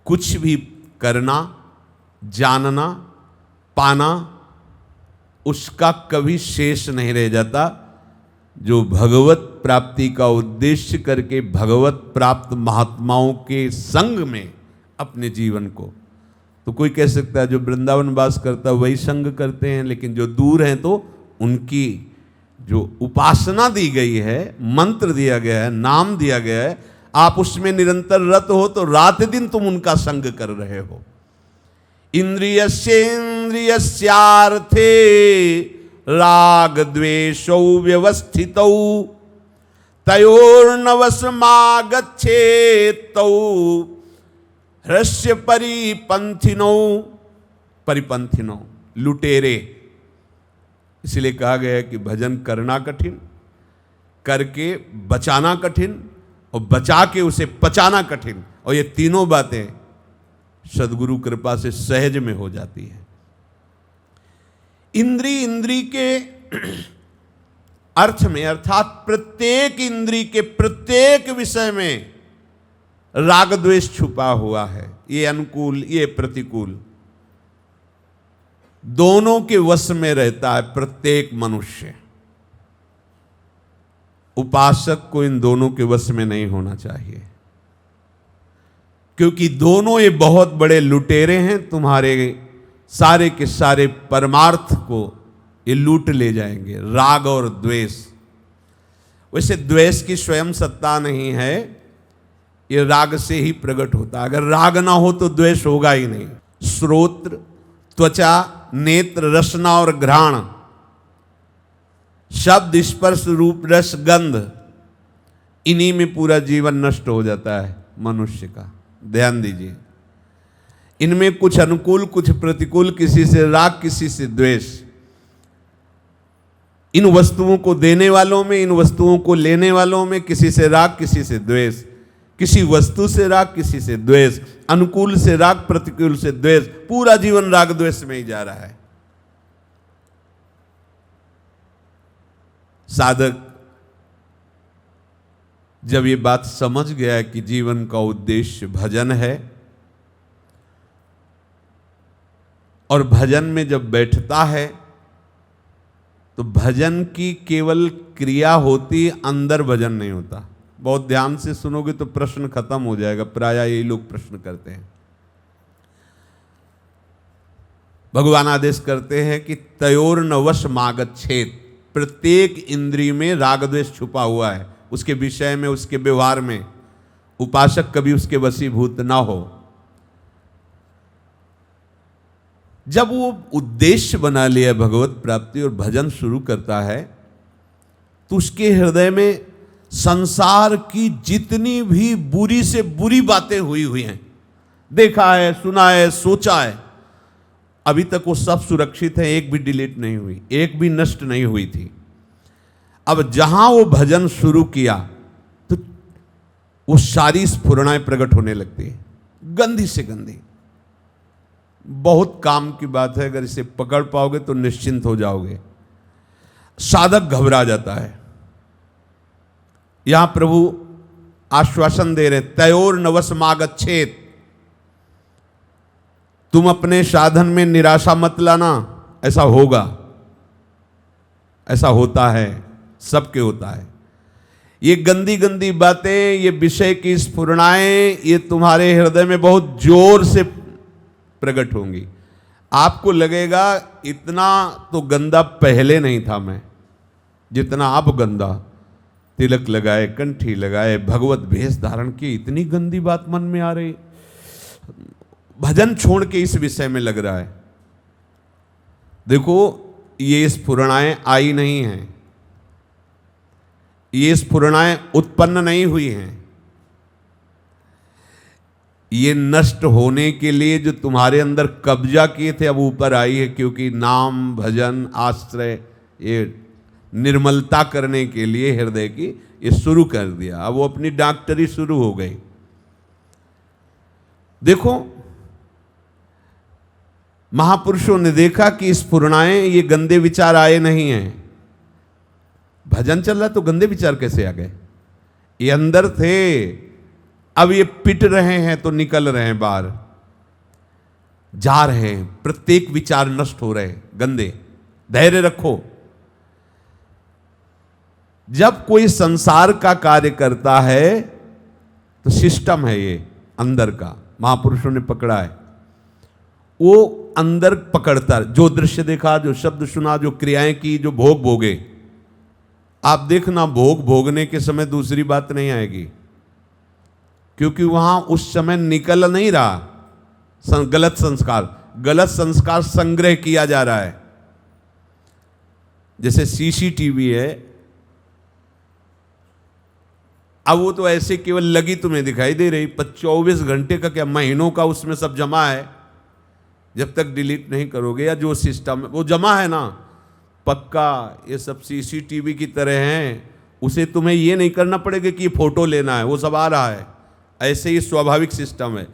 कुछ भी करना, जानना, पाना, उसका कभी शेष नहीं रह जाता। जो भगवत प्राप्ति का उद्देश्य करके भगवत प्राप्त महात्माओं के संग में अपने जीवन को, तो कोई कह सकता है जो वृंदावन वास करता है वही संग करते हैं, लेकिन जो दूर हैं तो उनकी जो उपासना दी गई है, मंत्र दिया गया है, नाम दिया गया है, आप उसमें निरंतर रत हो तो रात दिन तुम उनका संग कर रहे हो। इंद्रियस्येन्द्रियस्यार्थे राग द्वेषौ व्यवस्थितौ तयोर्नवसमागच्छेतौ ह्रस्य परिपंथिनौ, लुटेरे। इसलिए कहा गया है कि भजन करना कठिन, करके बचाना कठिन, और बचा के उसे पचाना कठिन, और ये तीनों बातें सदगुरु कृपा से सहज में हो जाती है। इंद्री के अर्थ में, अर्थात प्रत्येक इंद्री के प्रत्येक विषय में राग द्वेष छुपा हुआ है, ये अनुकूल ये प्रतिकूल दोनों के वश में रहता है प्रत्येक मनुष्य। उपासक को इन दोनों के वश में नहीं होना चाहिए, क्योंकि दोनों ये बहुत बड़े लुटेरे हैं, तुम्हारे सारे के सारे परमार्थ को ये लूट ले जाएंगे, राग और द्वेष। वैसे द्वेष की स्वयं सत्ता नहीं है, ये राग से ही प्रकट होता है। अगर राग ना हो तो द्वेष होगा ही नहीं। श्रोत्र, त्वचा, नेत्र, रसना और घ्राण, शब्द, स्पर्श, रूप, रस, गंध, इन्हीं में पूरा जीवन नष्ट हो जाता है मनुष्य का। ध्यान दीजिए, इनमें कुछ अनुकूल कुछ प्रतिकूल, किसी से राग किसी से द्वेष। इन वस्तुओं को देने वालों में, इन वस्तुओं को लेने वालों में किसी से राग किसी से द्वेष, किसी वस्तु से राग किसी से द्वेष, अनुकूल से राग प्रतिकूल से द्वेष, पूरा जीवन राग द्वेष में ही जा रहा है। साधक जब ये बात समझ गया कि जीवन का उद्देश्य भजन है, और भजन में जब बैठता है तो भजन की केवल क्रिया होती, अंदर भजन नहीं होता। बहुत ध्यान से सुनोगे तो प्रश्न खत्म हो जाएगा, प्रायः यही लोग प्रश्न करते हैं। भगवान आदेश करते हैं कि तयोर्नवशमागच्छेत, प्रत्येक इंद्रिय में राग द्वेष छुपा हुआ है, उसके विषय में, उसके व्यवहार में उपासक कभी उसके वशीभूत ना हो। जब वो उद्देश्य बना लिया भगवत प्राप्ति और भजन शुरू करता है, तो उसके हृदय में संसार की जितनी भी बुरी से बुरी बातें हुई हैं, देखा है, सुना है, सोचा है, अभी तक वो सब सुरक्षित है, एक भी डिलीट नहीं हुई, एक भी नष्ट नहीं हुई थी। अब जहां वो भजन शुरू किया तो वो सारी स्फुरणाएं प्रकट होने लगती है, गंदी से गंदी। बहुत काम की बात है, अगर इसे पकड़ पाओगे तो निश्चिंत हो जाओगे। साधक घबरा जाता है। यहां प्रभु आश्वासन दे रहे, तयोर नवसमागच्छेत, तुम अपने साधन में निराशा मत लाना, ऐसा होगा, ऐसा होता है, सबके होता है। ये गंदी गंदी बातें, ये विषय की स्फुरणाएं, ये तुम्हारे हृदय में बहुत जोर से प्रकट होंगी। आपको लगेगा इतना तो गंदा पहले नहीं था मैं, जितना अब गंदा। तिलक लगाए, कंठी लगाए, भगवत भेष धारण की, इतनी गंदी बात मन में आ रही। भजन छोड़ के इस विषय में लग रहा है। देखो, ये स्फुरणाएं आई नहीं हैं, ये स्फुरणाएं उत्पन्न नहीं हुई हैं, ये नष्ट होने के लिए जो तुम्हारे अंदर कब्जा किए थे अब ऊपर आई है, क्योंकि नाम, भजन, आश्रय, ये निर्मलता करने के लिए हृदय की ये शुरू कर दिया। अब वो अपनी डॉक्टरी शुरू हो गई। देखो, महापुरुषों ने देखा कि स्फुरणाएं, ये गंदे विचार आए नहीं हैं। भजन चल रहा तो गंदे विचार कैसे आ गए? ये अंदर थे, अब ये पिट रहे हैं तो निकल रहे हैं बाहर, जा रहे हैं। प्रत्येक विचार नष्ट हो रहे हैं, गंदे। धैर्य रखो। जब कोई संसार का कार्य करता है तो सिस्टम है ये अंदर का, महापुरुषों ने पकड़ा है। वो अंदर पकड़ता, जो दृश्य देखा, जो शब्द सुना, जो क्रियाएं की, जो भोग भोगे। आप देखना, भोग भोगने के समय दूसरी बात नहीं आएगी, क्योंकि वहां उस समय निकल नहीं रहा गलत संस्कार संग्रह किया जा रहा है। जैसे सीसीटीवी है, अब वो तो ऐसे केवल लगी तुम्हें दिखाई दे रही, 24 घंटे का क्या, महीनों का उसमें सब जमा है। जब तक डिलीट नहीं करोगे, या जो सिस्टम वो जमा है ना, पक्का ये सब सीसीटीवी की तरह हैं। उसे तुम्हें ये नहीं करना पड़ेगा कि फोटो लेना है, वो सब आ रहा है। ऐसे ही स्वाभाविक सिस्टम है।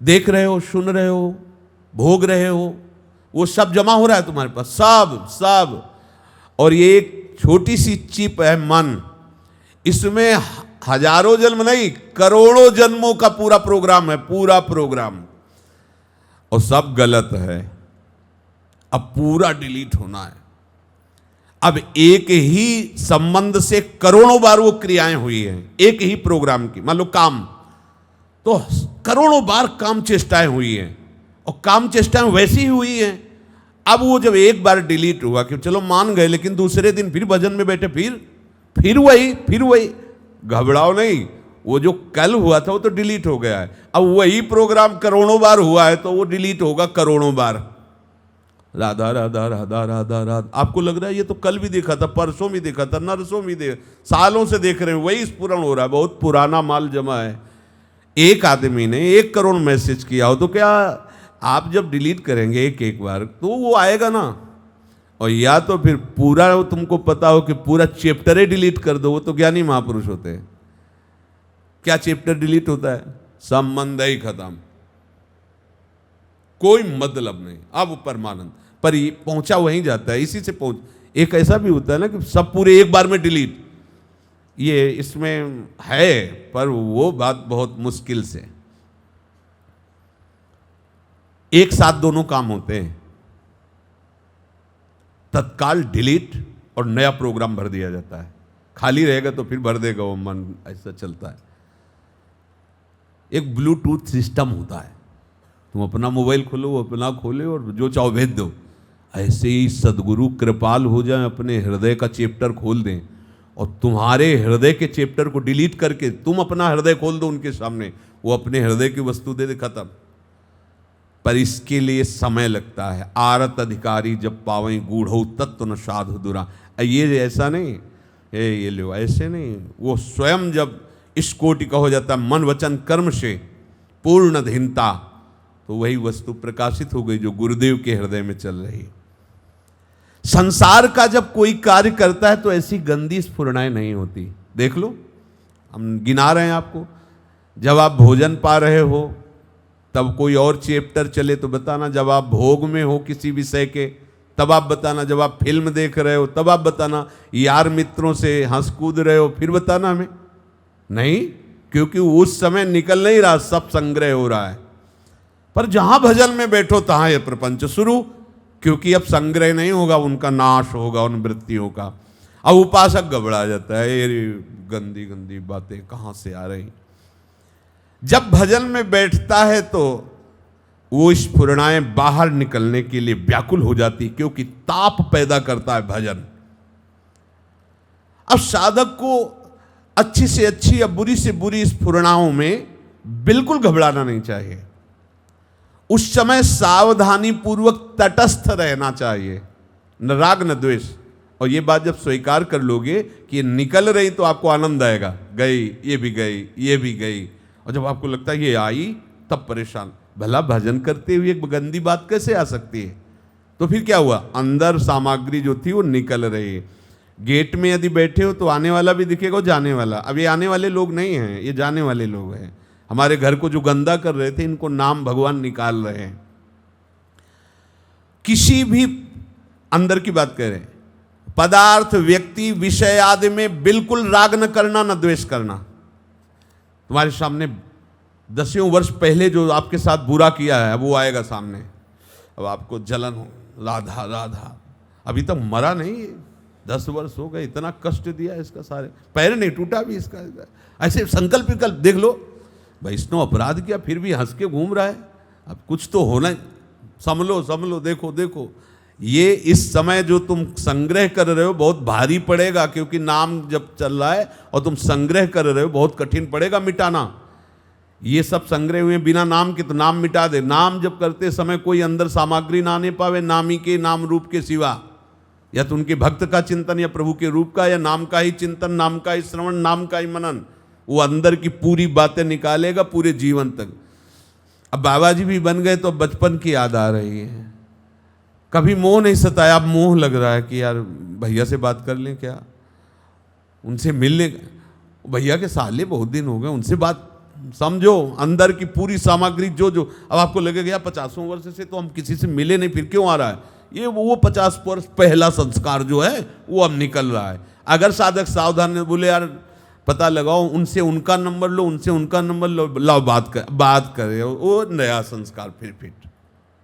देख रहे हो, सुन रहे हो, भोग रहे हो, वो सब जमा हो रहा है तुम्हारे पास, सब। और ये एक छोटी सी चिप है मन, इसमें हजारों जन्म नहीं, करोड़ों जन्मों का पूरा प्रोग्राम है, पूरा प्रोग्राम, और सब गलत है। अब पूरा डिलीट होना है। अब एक ही संबंध से करोड़ों बार वो क्रियाएं हुई हैं, एक ही प्रोग्राम की। मान लो काम, तो करोड़ों बार काम चेष्टाएं हुई हैं, और काम चेष्टाएं वैसी ही हुई हैं। अब वो जब एक बार डिलीट हुआ कि चलो मान गए, लेकिन दूसरे दिन फिर भजन में बैठे, फिर वही। घबराओ नहीं, वो जो कल हुआ था वो तो डिलीट हो गया है। अब वही प्रोग्राम करोड़ों बार हुआ है तो वो डिलीट होगा करोड़ों बार। राधा राधा राधा राधा राधा, आपको लग रहा है ये तो कल भी देखा था, परसों भी देखा था, नरसों भी सालों से देख रहे हैं, वही स्फुरण हो रहा है। बहुत पुराना माल जमा है। एक आदमी ने 1 करोड़ मैसेज किया हो तो क्या आप जब डिलीट करेंगे एक बार तो वो आएगा ना, और या तो फिर पूरा तुमको पता हो कि पूरा चैप्टर ही डिलीट कर दो, वो तो ज्ञानी महापुरुष होते हैं। क्या चैप्टर डिलीट होता है? संबंध ही खत्म, कोई मतलब नहीं। अब परमानंद पर पहुंचा वहीं जाता है, इसी से पहुंच। एक ऐसा भी होता है ना कि सब पूरे एक बार में डिलीट, ये इसमें है, पर वो बात बहुत मुश्किल से। एक साथ दोनों काम होते हैं, तत्काल डिलीट और नया प्रोग्राम भर दिया जाता है। खाली रहेगा तो फिर भर देगा वो मन, ऐसा चलता है। एक ब्लूटूथ सिस्टम होता है, तुम अपना मोबाइल खोलो, वो अपना खोले, और जो चाहो भेज दो। ऐसे ही सदगुरु कृपाल हो जाए, अपने हृदय का चैप्टर खोल दें, और तुम्हारे हृदय के चैप्टर को डिलीट करके तुम अपना हृदय खोल दो उनके सामने, वो अपने हृदय की वस्तु दे दे, खत्म। पर इसके लिए समय लगता है। आरत अधिकारी जब पावें गूढ़ो तत्व न साधु दुरा। ये ऐसा नहीं, ये लो, ऐसे नहीं। वो स्वयं जब इस कोटि का हो जाता है, मन वचन कर्म से पूर्ण अधीनता, तो वही वस्तु प्रकाशित हो गई जो गुरुदेव के हृदय में चल रही है। संसार का जब कोई कार्य करता है तो ऐसी गंदी स्फुरणाएं नहीं होती। देख लो, हम गिना रहे हैं आपको। जब आप भोजन पा रहे हो तब कोई और चैप्टर चले तो बताना, जब आप भोग में हो किसी विषय के तब आप बताना, जब आप फिल्म देख रहे हो तब आप बताना, यार मित्रों से हंस कूद रहे हो फिर बताना हमें नहीं, क्योंकि उस समय निकल नहीं रहा, सब संग्रह हो रहा है। पर जहां भजन में बैठो तहां ये प्रपंच शुरू, क्योंकि अब संग्रह नहीं होगा, उनका नाश होगा उन वृत्तियों का। अब उपासक घबरा जाता है, ये गंदी गंदी बातें कहां से आ रही। जब भजन में बैठता है तो वो स्फुरणाएं बाहर निकलने के लिए व्याकुल हो जाती, क्योंकि ताप पैदा करता है भजन। अब साधक को अच्छी से अच्छी या बुरी से बुरी स्फुरणाओं में बिल्कुल घबराना नहीं चाहिए। उस समय सावधानी पूर्वक तटस्थ रहना चाहिए, न राग न द्वेष। और ये बात जब स्वीकार कर लोगे कि ये निकल रही तो आपको आनंद आएगा, गई ये भी गई ये भी गई। और जब आपको लगता है ये आई तब परेशान, भला भजन करते हुए एक गंदी बात कैसे आ सकती है। तो फिर क्या हुआ, अंदर सामग्री जो थी वो निकल रही है। गेट में यदि बैठे हो तो आने वाला भी दिखेगा, जाने वाला। अब ये आने वाले लोग नहीं हैं, ये जाने वाले लोग हैं। हमारे घर को जो गंदा कर रहे थे इनको नाम भगवान निकाल रहे हैं। किसी भी अंदर की बात कह रहे हैं, पदार्थ व्यक्ति विषय आदि में बिल्कुल राग न करना न द्वेष करना। तुम्हारे सामने 10 वर्ष पहले जो आपके साथ बुरा किया है वो आएगा सामने, अब आपको जलन हो, राधा राधा। अभी तक मरा नहीं, 10 वर्ष हो गए, इतना कष्ट दिया इसका, सारे पैर नहीं टूटा भी इसका। ऐसे संकल्प विकल्प देख लो, वैष्णव अपराध किया फिर भी हंस के घूम रहा है। अब कुछ तो होना, समलो, देखो देखो। ये इस समय जो तुम संग्रह कर रहे हो बहुत भारी पड़ेगा, क्योंकि नाम जब चल रहा है और तुम संग्रह कर रहे हो बहुत कठिन पड़ेगा मिटाना। ये सब संग्रह हुए बिना नाम के, तो नाम मिटा दे। नाम जब करते समय कोई अंदर सामग्री ना आने पावे नामी के नाम रूप के सिवा, या तो उनके भक्त का चिंतन या प्रभु के रूप का, या नाम का ही चिंतन, नाम का ही श्रवण, नाम का ही मनन, वो अंदर की पूरी बातें निकालेगा पूरे जीवन तक। अब बाबा जी भी बन गए तो बचपन की याद आ रही है। कभी मोह नहीं सताया, अब मोह लग रहा है कि यार भैया से बात कर लें क्या, उनसे मिलने। भैया के साले बहुत दिन हो गए, उनसे बात समझो, अंदर की पूरी सामग्री जो जो। अब आपको लगेगा यार 50 वर्ष से तो हम किसी से मिले नहीं, फिर क्यों आ रहा है। ये वो 50 वर्ष पहला संस्कार जो है वो अब निकल रहा है। अगर साधक सावधान बोले यार पता लगाओ, उनसे उनका नंबर लो, उनसे उनका नंबर लो, लाओ बात करे, वो नया संस्कार फिर फिट।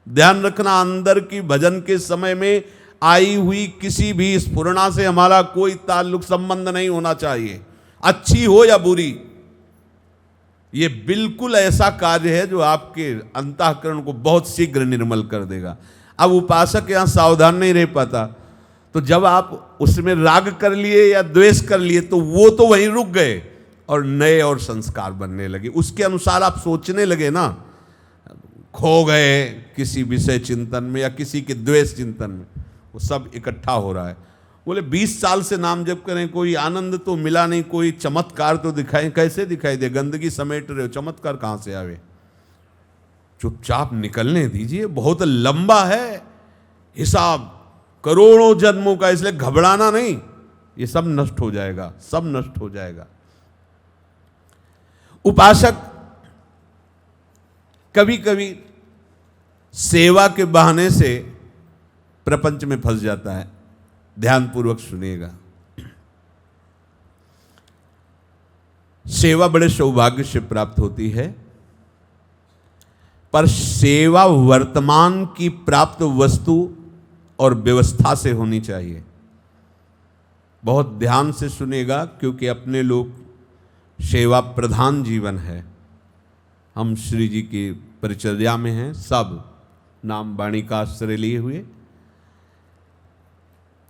ध्यान रखना, अंदर की भजन के समय में आई हुई किसी भी स्फुरणा से हमारा कोई ताल्लुक संबंध नहीं होना चाहिए, अच्छी हो या बुरी। ये बिल्कुल ऐसा कार्य है जो आपके अंतःकरण को बहुत शीघ्र निर्मल कर देगा। अब उपासक यहां सावधान नहीं रह पाता, तो जब आप उसमें राग कर लिए या द्वेष कर लिए तो वो तो वहीं रुक गए और नए और संस्कार बनने लगे, उसके अनुसार आप सोचने लगे ना। खो गए किसी विषय चिंतन में या किसी के द्वेष चिंतन में, वो सब इकट्ठा हो रहा है। बोले 20 साल से नाम जप करें, कोई आनंद तो मिला नहीं, कोई चमत्कार तो दिखाई, कैसे दिखाई दे, गंदगी समेट रहे हो, चमत्कार कहां से आवे। चुपचाप निकलने दीजिए, बहुत लंबा है हिसाब, करोड़ों जन्मों का, इसलिए घबराना नहीं, ये सब नष्ट हो जाएगा, सब नष्ट हो जाएगा। उपासक कभी कभी सेवा के बहाने से प्रपंच में फंस जाता है। ध्यानपूर्वक सुनिएगा, सेवा बड़े सौभाग्य से प्राप्त होती है, पर सेवा वर्तमान की प्राप्त वस्तु और व्यवस्था से होनी चाहिए। बहुत ध्यान से सुनेगा, क्योंकि अपने लोग सेवा प्रधान जीवन है। हम श्री जी की परिचर्या में हैं, सब नाम वाणी का आश्रय लिए हुए।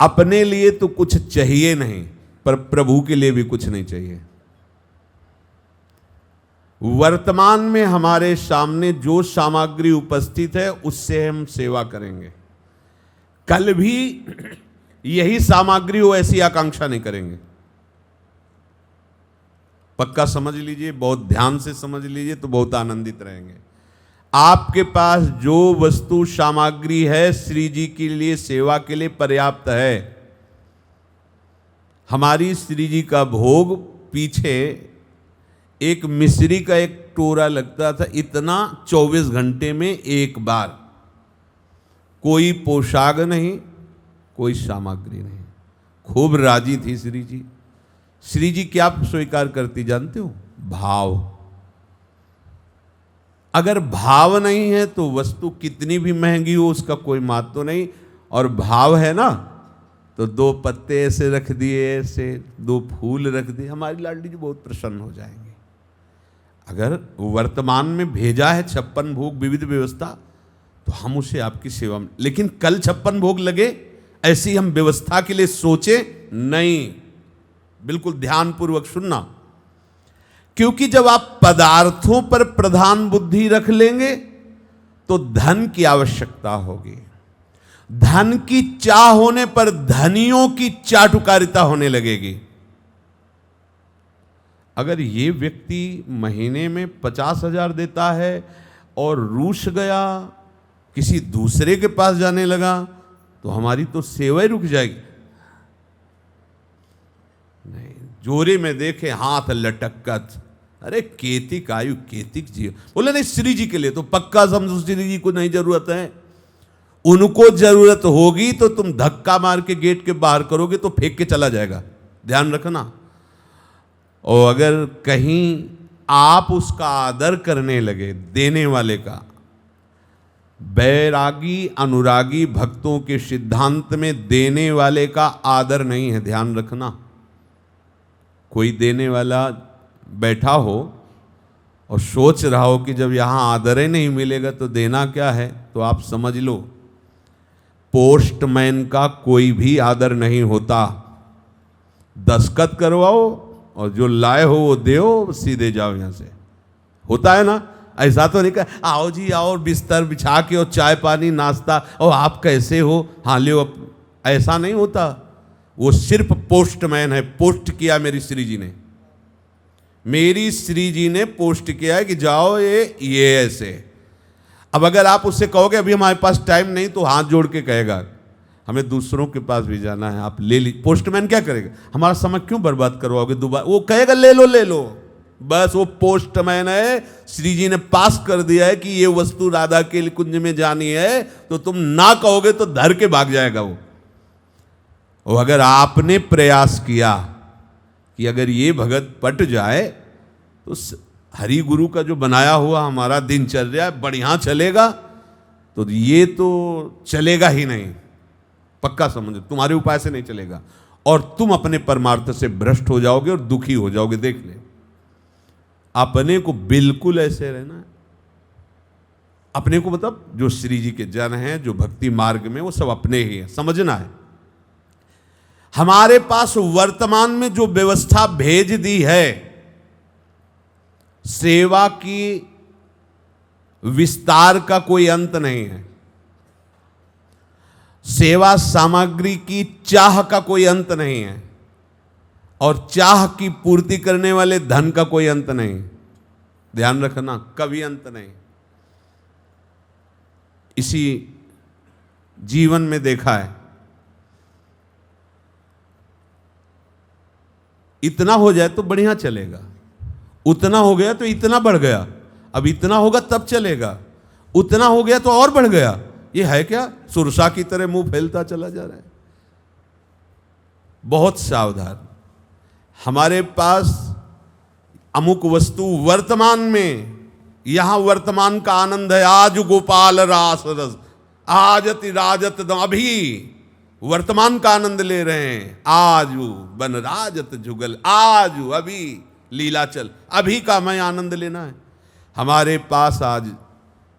अपने लिए तो कुछ चाहिए नहीं, पर प्रभु के लिए भी कुछ नहीं चाहिए। वर्तमान में हमारे सामने जो सामग्री उपस्थित है उससे हम सेवा करेंगे, कल भी यही सामग्री हो ऐसी आकांक्षा नहीं करेंगे। पक्का समझ लीजिए, बहुत ध्यान से समझ लीजिए तो बहुत आनंदित रहेंगे। आपके पास जो वस्तु सामग्री है श्री जी के लिए सेवा के लिए पर्याप्त है। हमारी श्री जी का भोग पीछे एक मिश्री का एक टोरा लगता था, इतना 24 घंटे में एक बार। कोई पोशाक नहीं, कोई सामग्री नहीं, खूब राजी थी श्री जी। श्री जी क्या स्वीकार करती जानते हो? भाव। अगर भाव नहीं है तो वस्तु कितनी भी महंगी हो उसका कोई महत्व नहीं, और भाव है ना तो 2 पत्ते ऐसे रख दिए, ऐसे 2 फूल रख दिए, हमारी लाडली जी बहुत प्रसन्न हो जाएंगे। अगर वर्तमान में भेजा है 56 भोग विविध व्यवस्था, तो हम उसे आपकी सेवा में, लेकिन कल 56 भोग लगे ऐसी हम व्यवस्था के लिए सोचे नहीं। बिल्कुल ध्यानपूर्वक सुनना, क्योंकि जब आप पदार्थों पर प्रधान बुद्धि रख लेंगे तो धन की आवश्यकता होगी। धन की चाह होने पर धनियों की चाटुकारिता होने लगेगी। अगर ये व्यक्ति महीने में 50,000 देता है और रूठ गया, किसी दूसरे के पास जाने लगा, तो हमारी तो सेवा ही रुक जाएगी। नहीं, जोरे में देखे हाथ लटकत, अरे केतिक आयु केतिक जी, बोले नहीं श्री जी के लिए तो पक्का समझो श्री जी को नहीं जरूरत है। उनको जरूरत होगी तो तुम धक्का मार के गेट के बाहर करोगे तो फेंक के चला जाएगा, ध्यान रखना। और अगर कहीं आप उसका आदर करने लगे, देने वाले का, बैरागी अनुरागी भक्तों के सिद्धांत में देने वाले का आदर नहीं है, ध्यान रखना। कोई देने वाला बैठा हो और सोच रहा हो कि जब यहां आदर ही नहीं मिलेगा तो देना क्या है, तो आप समझ लो पोस्टमैन का कोई भी आदर नहीं होता। दस्तखत करवाओ और जो लाए हो वो दो, सीधे जाओ यहां से। होता है ना, ऐसा तो नहीं कहा आओ जी आओ, बिस्तर बिछा के और चाय पानी नाश्ता, और आप कैसे हो, हाँ लो, ऐसा नहीं होता। वो सिर्फ पोस्टमैन है, पोस्ट किया मेरी श्री जी ने, मेरी श्री जी ने पोस्ट किया है कि जाओ ये ऐसे। अब अगर आप उससे कहोगे अभी हमारे पास टाइम नहीं, तो हाथ जोड़ के कहेगा हमें दूसरों के पास भी जाना है, आप ले लीजिए। पोस्टमैन क्या करेगा, हमारा समय क्यों बर्बाद करवाओगे दोबारा, वो कहेगा ले लो ले लो, बस वो पोस्टमैन है। श्री जी ने पास कर दिया है कि ये वस्तु राधा के कुंज में जानी है, तो तुम ना कहोगे तो धर के भाग जाएगा वो। और अगर आपने प्रयास किया कि अगर ये भगत पट जाए तो हरि गुरु का जो बनाया हुआ हमारा दिनचर्या बढ़िया चलेगा, तो ये तो चलेगा ही नहीं, पक्का समझो, तुम्हारे उपाय से नहीं चलेगा, और तुम अपने परमार्थ से भ्रष्ट हो जाओगे और दुखी हो जाओगे। देख ले, अपने को बिल्कुल ऐसे रहना है। अपने को मतलब जो श्री जी के जन हैं, जो भक्ति मार्ग में, वो सब अपने ही है, समझना है। हमारे पास वर्तमान में जो व्यवस्था भेज दी है, सेवा की विस्तार का कोई अंत नहीं है, सेवा सामग्री की चाह का कोई अंत नहीं है, और चाह की पूर्ति करने वाले धन का कोई अंत नहीं। ध्यान रखना, कभी अंत नहीं। इसी जीवन में देखा है, इतना हो जाए तो बढ़िया चलेगा, उतना हो गया तो इतना बढ़ गया, अब इतना होगा तब चलेगा, उतना हो गया तो और बढ़ गया। ये है क्या, सुरसा की तरह मुंह फैलता चला जा रहा है। बहुत सावधान। हमारे पास अमुक वस्तु वर्तमान में, यहां वर्तमान का आनंद है। आज गोपाल रास रस, आजति राजत दम, अभी वर्तमान का आनंद ले रहे हैं। आजू बन राजत जुगल, आजू अभी लीला चल, अभी का मैं आनंद लेना है। हमारे पास आज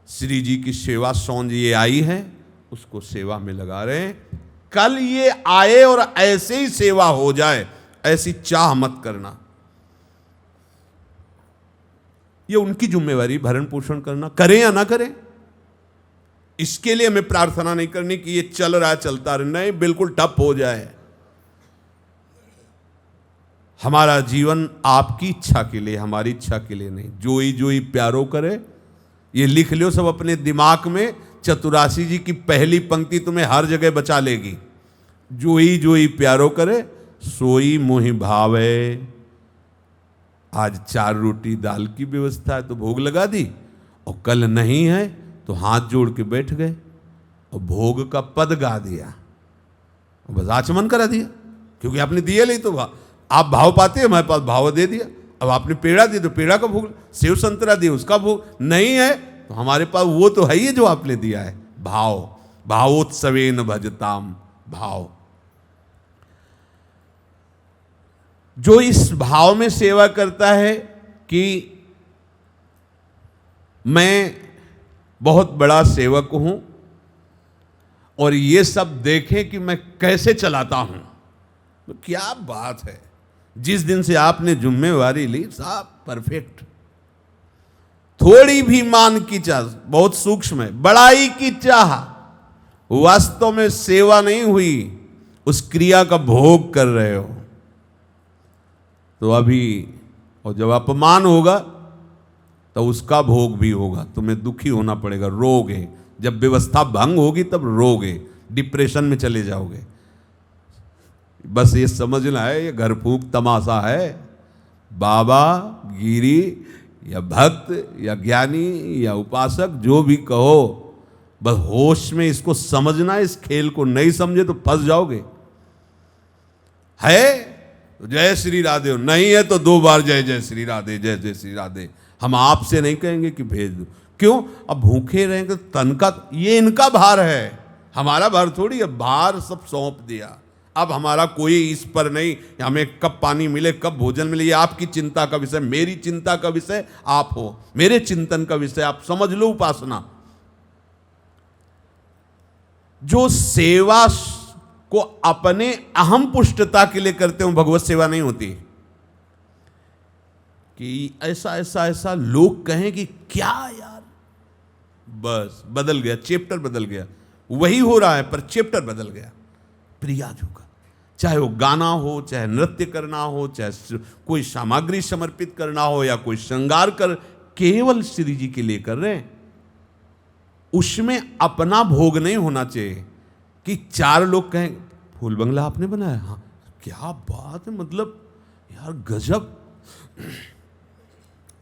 श्री जी की सेवा सौंज ये आई है, उसको सेवा में लगा रहे हैं। कल ये आए और ऐसे ही सेवा हो जाए, ऐसी चाह मत करना। ये उनकी जिम्मेवारी, भरण पोषण करना, करें या ना करें। इसके लिए हमें प्रार्थना नहीं करनी कि ये चल रहा है चलता रहे, नहीं, बिल्कुल ठप हो जाए। हमारा जीवन आपकी इच्छा के लिए, हमारी इच्छा के लिए नहीं। जोई जोई प्यारो करे, ये लिख लो सब अपने दिमाग में। चतुरासी जी की पहली पंक्ति तुम्हें हर जगह बचा लेगी। जोई जोई प्यारो करे सोई मोहि भावे। आज 4 रोटी दाल की व्यवस्था है तो भोग लगा दी, और कल नहीं है तो हाथ जोड़ के बैठ गए और भोग का पद गा दिया, बस आचमन करा दिया। क्योंकि आपने दिया नहीं तो आप भाव पाते हैं, हमारे पास भाव दे दिया। अब आपने पेड़ा दिया तो पेड़ा का भोग, सेव संतरा दिया उसका भोग, नहीं है तो हमारे पास वो तो है ही जो आपने दिया है। भाव, भावोत्सवेन भजताम, भाव। जो इस भाव में सेवा करता है कि मैं बहुत बड़ा सेवक हूं और ये सब देखें कि मैं कैसे चलाता हूं, तो क्या बात है। जिस दिन से आपने जिम्मेवारी ली साहब परफेक्ट। थोड़ी भी मान की चाह, बहुत सूक्ष्म है, बड़ाई की चाह, वास्तव में सेवा नहीं हुई, उस क्रिया का भोग कर रहे हो तो अभी, और जब अपमान होगा तो उसका भोग भी होगा, तुम्हें दुखी होना पड़ेगा, रोगे। जब व्यवस्था भंग होगी तब रोगे, डिप्रेशन में चले जाओगे। बस ये समझना है, ये घर फूंक तमाशा है। बाबा, गिरी या भक्त या ज्ञानी या उपासक जो भी कहो, बस होश में इसको समझना। इस खेल को नहीं समझे तो फंस जाओगे। है तो जय श्री राधे, नहीं है तो 2 बार जय जय श्री राधे, जय जय श्री राधे। हम आपसे नहीं कहेंगे कि भेज दो, क्यों? अब भूखे रहेंगे तन का, ये इनका भार है, हमारा भार थोड़ी है। भार सब सौंप दिया, अब हमारा कोई इस पर नहीं, हमें कब पानी मिले कब भोजन मिले, ये आपकी चिंता का विषय, मेरी चिंता का विषय आप हो, मेरे चिंतन का विषय आप समझ लो। उपासना जो सेवा को अपने अहम पुष्टता के लिए करते हो, भगवत सेवा नहीं होती। कि ऐसा ऐसा ऐसा लोग कहें कि क्या यार, बस बदल गया, चैप्टर बदल गया। वही हो रहा है पर चैप्टर बदल गया। प्रयाज होगा, चाहे वो गाना हो, चाहे नृत्य करना हो, चाहे कोई सामग्री समर्पित करना हो या कोई श्रृंगार कर, केवल श्री जी के लिए कर रहे हैं। उसमें अपना भोग नहीं होना चाहिए कि 4 लोग कहें फूल बंगला आपने बनाया, हाँ क्या बात है, मतलब यार गजब।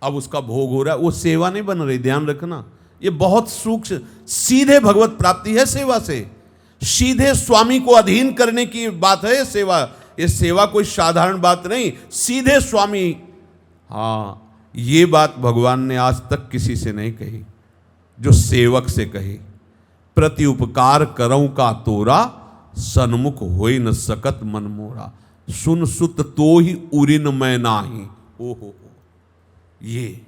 अब उसका भोग हो रहा है, वो सेवा नहीं बन रही। ध्यान रखना, ये बहुत सूक्ष्म। सीधे भगवत प्राप्ति है सेवा से, सीधे स्वामी को अधीन करने की बात है सेवा। ये सेवा कोई साधारण बात नहीं, सीधे स्वामी। हाँ, ये बात भगवान ने आज तक किसी से नहीं कही जो सेवक से कही। प्रति उपकार करऊं का तोरा, सन्मुख होई न सकत मन मोरा। सुन सुत तो ही उरिन मैं नाही। ओहो, ये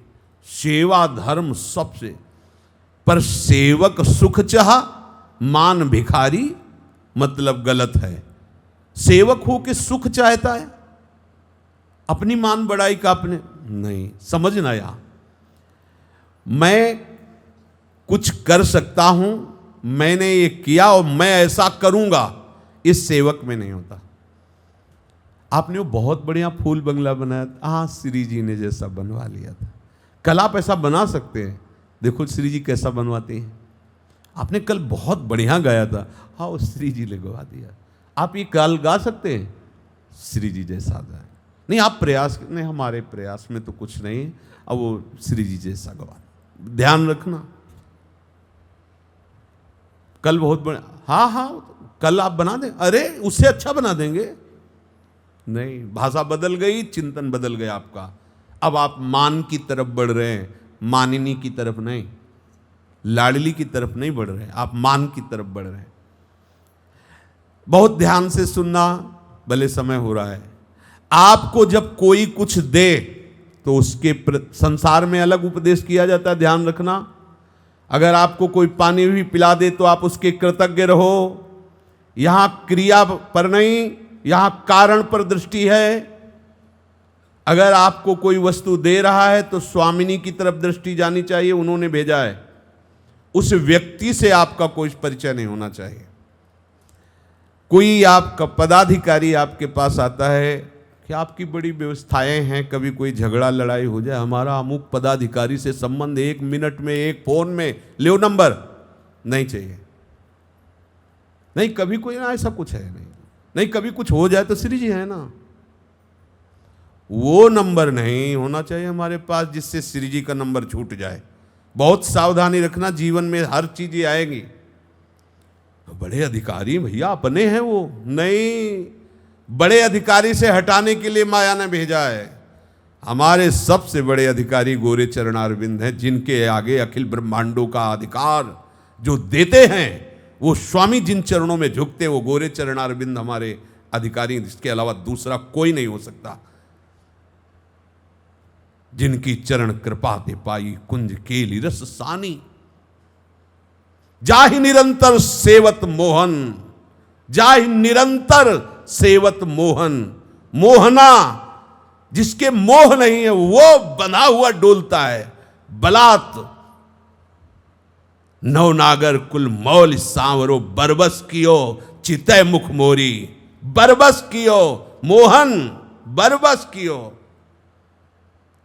सेवा धर्म सबसे, पर सेवक सुख चाह मान भिखारी, मतलब गलत है। सेवक हो के सुख चाहता है, अपनी मान बढ़ाई का अपने नहीं। समझना यार, मैं कुछ कर सकता हूं, मैंने ये किया और मैं ऐसा करूंगा, इस सेवक में नहीं होता। आपने वो बहुत बढ़िया फूल बंगला बनाया, हाँ श्री जी ने जैसा बनवा लिया था। कल आप ऐसा बना सकते हैं, देखो श्री जी कैसा बनवाते हैं। आपने कल बहुत बढ़िया गाया था, हाँ वो श्री जी ने गवा दिया। आप ये कल गा सकते हैं, श्री जी जैसा गाए। नहीं आप प्रयास नहीं, हमारे प्रयास में तो कुछ नहीं है, अब वो श्री जी जैसा गवा। ध्यान रखना, कल बहुत बढ़िया, हाँ हाँ कल आप बना दें, अरे उससे अच्छा बना देंगे। नहीं, भाषा बदल गई, चिंतन बदल गया आपका। अब आप मान की तरफ बढ़ रहे हैं, मानिनी की तरफ नहीं, लाडली की तरफ नहीं बढ़ रहे हैं, आप मान की तरफ बढ़ रहे हैं। बहुत ध्यान से सुनना, भले समय हो रहा है। आपको जब कोई कुछ दे तो उसके संसार में अलग उपदेश किया जाता है, ध्यान रखना। अगर आपको कोई पानी भी पिला दे तो आप उसके कृतज्ञ रहो। यहां क्रिया पर नहीं, यहां कारण पर दृष्टि है। अगर आपको कोई वस्तु दे रहा है तो स्वामिनी की तरफ दृष्टि जानी चाहिए, उन्होंने भेजा है। उस व्यक्ति से आपका कोई परिचय नहीं होना चाहिए। कोई आपका पदाधिकारी आपके पास आता है, कि आपकी बड़ी व्यवस्थाएं हैं, कभी कोई झगड़ा लड़ाई हो जाए, हमारा अमुक पदाधिकारी से संबंध 1 मिनट में, एक फोन में लो नंबर, नहीं चाहिए। नहीं, कभी कोई ना ऐसा कुछ है नहीं, कभी कुछ हो जाए तो श्री जी है ना, वो नंबर नहीं होना चाहिए हमारे पास जिससे श्री जी का नंबर छूट जाए। बहुत सावधानी रखना, जीवन में हर चीज आएगी। तो बड़े अधिकारी भैया अपने हैं वो, नहीं, बड़े अधिकारी से हटाने के लिए माया ने भेजा है। हमारे सबसे बड़े अधिकारी गोरे चरणारविंद हैं, जिनके आगे अखिल ब्रह्मांडों का अधिकार जो देते हैं, वो स्वामी जिन चरणों में झुकते, वो गोरे चरणारविंद हमारे अधिकारी, इसके अलावा दूसरा कोई नहीं हो सकता। जिनकी चरण कृपा दे पाई कुंज केली रस सानी, जाहि निरंतर सेवत मोहन, जाहि निरंतर सेवत मोहन। मोहना, जिसके मोह नहीं है वो बंधा हुआ डोलता है। बलात् नवनागर कुल मौल सांवरो, बरबस कियो चितय मुख मोरी। बरबस कियो मोहन, बरबस कियो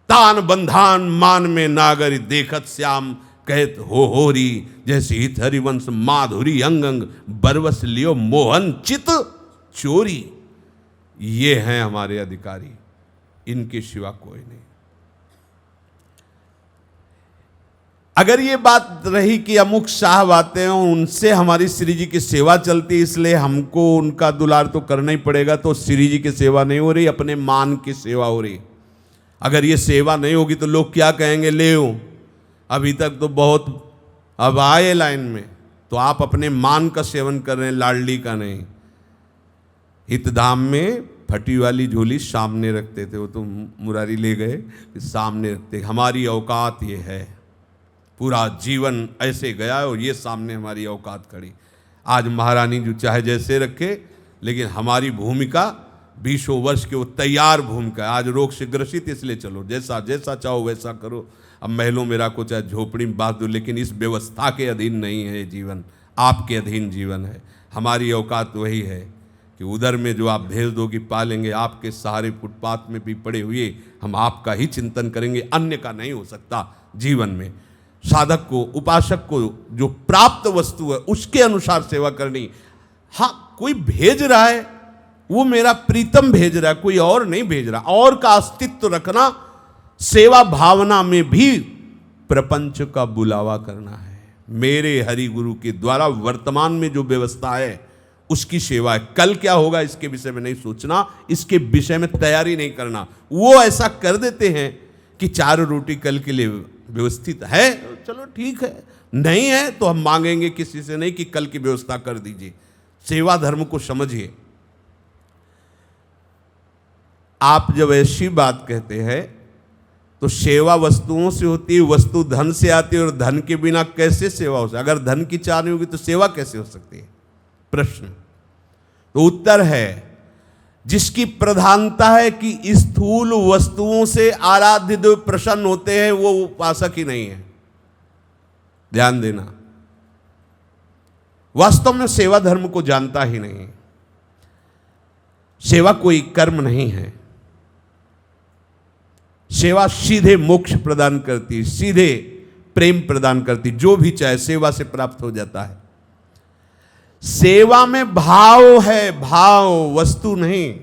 तान बंधान मान में नागर देखत श्याम कहत हो होरी। जैसे हित हरिवंश माधुरी अंग अंग, बरबस लियो मोहन चित चोरी। ये हैं हमारे अधिकारी, इनके सिवा कोई नहीं। अगर ये बात रही कि अमुक साहब आते हैं उनसे हमारी श्री जी की सेवा चलती, इसलिए हमको उनका दुलार तो करना ही पड़ेगा, तो श्री जी की सेवा नहीं हो रही, अपने मान की सेवा हो रही। अगर ये सेवा नहीं होगी तो लोग क्या कहेंगे, ले अभी तक तो बहुत, अब आए लाइन में तो आप अपने मान का सेवन कर रहे हैं, लाडली का नहीं। हितधाम में फटी वाली झोली सामने रखते थे, वो तो मुरारी ले गए, सामने रखते, हमारी औकात ये है। पूरा जीवन ऐसे गया और ये सामने हमारी औकात खड़ी। आज महारानी जो चाहे जैसे रखे, लेकिन हमारी भूमिका 20 वर्ष के वो तैयार भूमिका। आज रोग से ग्रसित, इसलिए चलो जैसा जैसा चाहो वैसा करो। अब महलों में रखो, चाहे झोपड़ी में बांध दो, लेकिन इस व्यवस्था के अधीन नहीं है ये जीवन, आपके अधीन जीवन है। हमारी औकात वही है कि उधर में जो आप भेज दो कि पालेंगे, आपके सहारे फुटपाथ में भी पड़े हुए हम आपका ही चिंतन करेंगे, अन्य का नहीं हो सकता जीवन में। साधक को, उपासक को जो प्राप्त वस्तु है उसके अनुसार सेवा करनी। हाँ, कोई भेज रहा है, वो मेरा प्रीतम भेज रहा है, कोई और नहीं भेज रहा। और का अस्तित्व रखना, सेवा भावना में भी प्रपंच का बुलावा करना है। मेरे हरि गुरु के द्वारा वर्तमान में जो व्यवस्था है उसकी सेवा है। कल क्या होगा इसके विषय में नहीं सोचना, इसके विषय में तैयारी नहीं करना। वो ऐसा कर देते हैं कि 4 रोटी कल के लिए व्यवस्थित है, चलो ठीक है, नहीं है तो हम मांगेंगे किसी से नहीं कि कल की व्यवस्था कर दीजिए। सेवा धर्म को समझिए। आप जब ऐसी बात कहते हैं तो सेवा वस्तुओं से होती है, वस्तु धन से आती है, और धन के बिना कैसे सेवा हो सकती है? अगर धन की चाह नहीं होगी तो सेवा कैसे हो सकती है? प्रश्न। तो उत्तर है, जिसकी प्रधानता है कि स्थूल वस्तुओं से आराध्य देव प्रसन्न होते हैं, वो उपासक ही नहीं है। ध्यान देना, वास्तव में सेवा धर्म को जानता ही नहीं। सेवा कोई कर्म नहीं है। सेवा सीधे मोक्ष प्रदान करती, सीधे प्रेम प्रदान करती, जो भी चाहे सेवा से प्राप्त हो जाता है। सेवा में भाव है, भाव, वस्तु नहीं।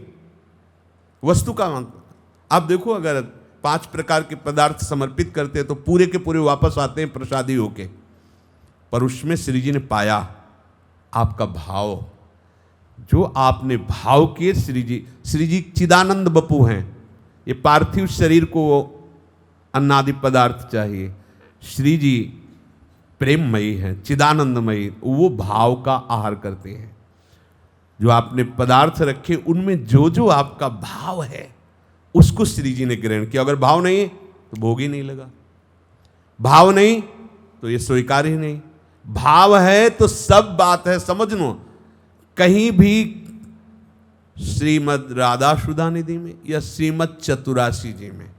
वस्तु का मतलब, आप देखो, अगर 5 प्रकार के पदार्थ समर्पित करते हैं तो पूरे के पूरे वापस आते हैं प्रसादी होके, पर उसमें श्री जी ने पाया आपका भाव, जो आपने भाव किए। श्री जी चिदानंद बपू हैं। ये पार्थिव शरीर को अन्नादि पदार्थ चाहिए, श्री जी प्रेममयी हैं, चिदानंदमयी, वो भाव का आहार करते हैं। जो आपने पदार्थ रखे उनमें जो जो आपका भाव है उसको श्री जी ने ग्रहण किया। अगर भाव नहीं तो भोग ही नहीं लगा, भाव नहीं तो ये स्वीकार ही नहीं। भाव है तो सब बात है। समझ लो, कहीं भी श्रीमद राधा सुधा निधि में या श्रीमद चतुरासी जी में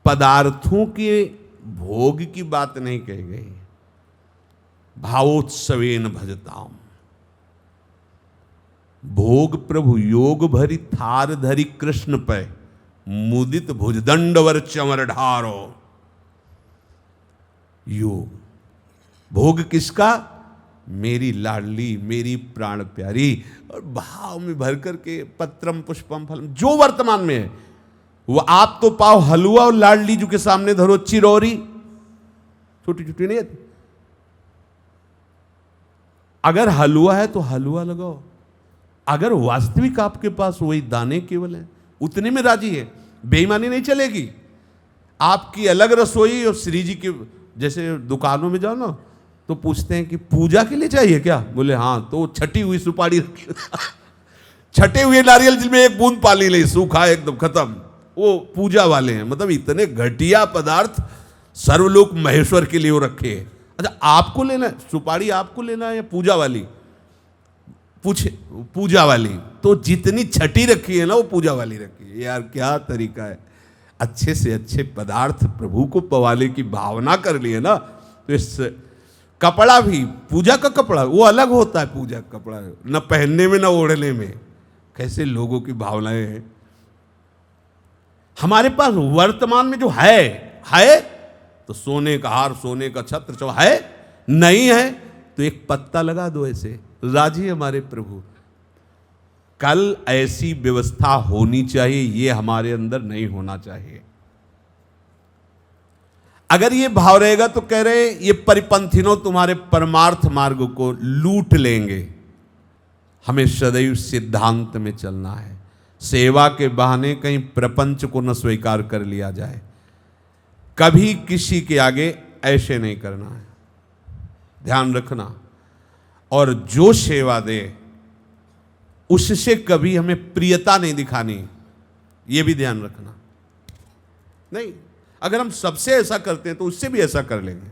पदार्थों के भोग की बात नहीं कही गई। भावोत्सवेन भजताम, भोग प्रभु योग भरी थार धरी कृष्ण पे, मुदित भुजदंडवर चमर ढारो। योग भोग किसका? मेरी लाडली, मेरी प्राण प्यारी, और भाव में भर करके पत्रम पुष्पम फलम, जो वर्तमान में है वो आप तो पाओ। हलवा और लाडली जी के सामने धरो चिरौरी, छोटी छोटी नहीं आती। अगर हलवा है तो हलवा लगाओ, अगर वास्तविक आपके पास वही दाने केवल है, उतने में राजी है, बेईमानी नहीं चलेगी। आपकी अलग रसोई और श्री जी की, जैसे दुकानों में जाओ ना तो पूछते हैं कि पूजा के लिए चाहिए क्या? बोले हाँ, तो छटी हुई सुपारी रखी, छटे हुए नारियल जिसमें एक बूंद पानी नहीं, सूखा एकदम खत्म, वो पूजा वाले हैं। मतलब इतने घटिया पदार्थ सर्वलोक महेश्वर के लिए वो रखे हैं। अच्छा, आपको लेना है सुपारी, आपको लेना है या पूजा वाली? पूछे पूजा वाली, तो जितनी छठी रखी है ना वो पूजा वाली रखी है। यार क्या तरीका है, अच्छे से अच्छे पदार्थ प्रभु को पवाले की भावना कर लिए ना। तो इस कपड़ा भी, पूजा का कपड़ा वो अलग होता है, पूजा का कपड़ा न पहनने में न ओढ़ने में। कैसे लोगों की भावनाएं हैं। हमारे पास वर्तमान में जो है तो सोने का हार, सोने का छत्र जो है, नहीं है तो एक पत्ता लगा दो, ऐसे राजी हमारे प्रभु। कल ऐसी व्यवस्था होनी चाहिए, ये हमारे अंदर नहीं होना चाहिए। अगर ये भाव रहेगा तो कह रहे ये परिपंथिनों तुम्हारे परमार्थ मार्ग को लूट लेंगे। हमें सदैव सिद्धांत में चलना है। सेवा के बहाने कहीं प्रपंच को न स्वीकार कर लिया जाए। कभी किसी के आगे ऐसे नहीं करना है, ध्यान रखना। और जो सेवा दे उससे कभी हमें प्रियता नहीं दिखानी, ये भी ध्यान रखना। नहीं, अगर हम सबसे ऐसा करते हैं तो उससे भी ऐसा कर लेंगे।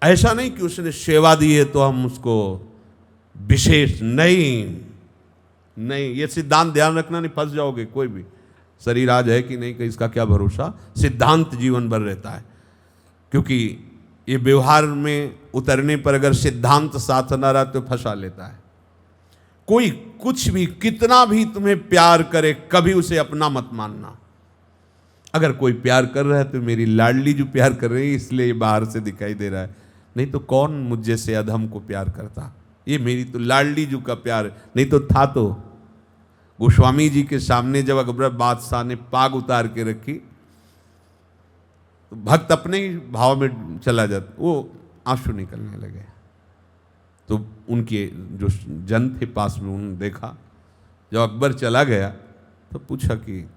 ऐसा नहीं कि उसने सेवा दी है तो हम उसको विशेष, नहीं, ये सिद्धांत ध्यान रखना, नहीं फंस जाओगे। कोई भी शरीर आज है कि नहीं, कि इसका क्या भरोसा। सिद्धांत जीवन भर रहता है, क्योंकि ये व्यवहार में उतरने पर अगर सिद्धांत साथ न रहा तो फंसा लेता है। कोई कुछ भी, कितना भी तुम्हें प्यार करे, कभी उसे अपना मत मानना। अगर कोई प्यार कर रहा है तो मेरी लाडली जो प्यार कर रही है इसलिए ये बाहर से दिखाई दे रहा है, नहीं तो कौन मुझ जैसे अधम को प्यार करता। ये मेरी तो लाडली जी का प्यार, नहीं तो था तो। गोस्वामी जी के सामने जब अकबर बादशाह ने पाग उतार के रखी तो भक्त अपने ही भाव में चला जाता, वो आंसू निकलने लगे। तो उनके जो जन थे पास में, उन्होंने देखा। जब अकबर चला गया तो पूछा कि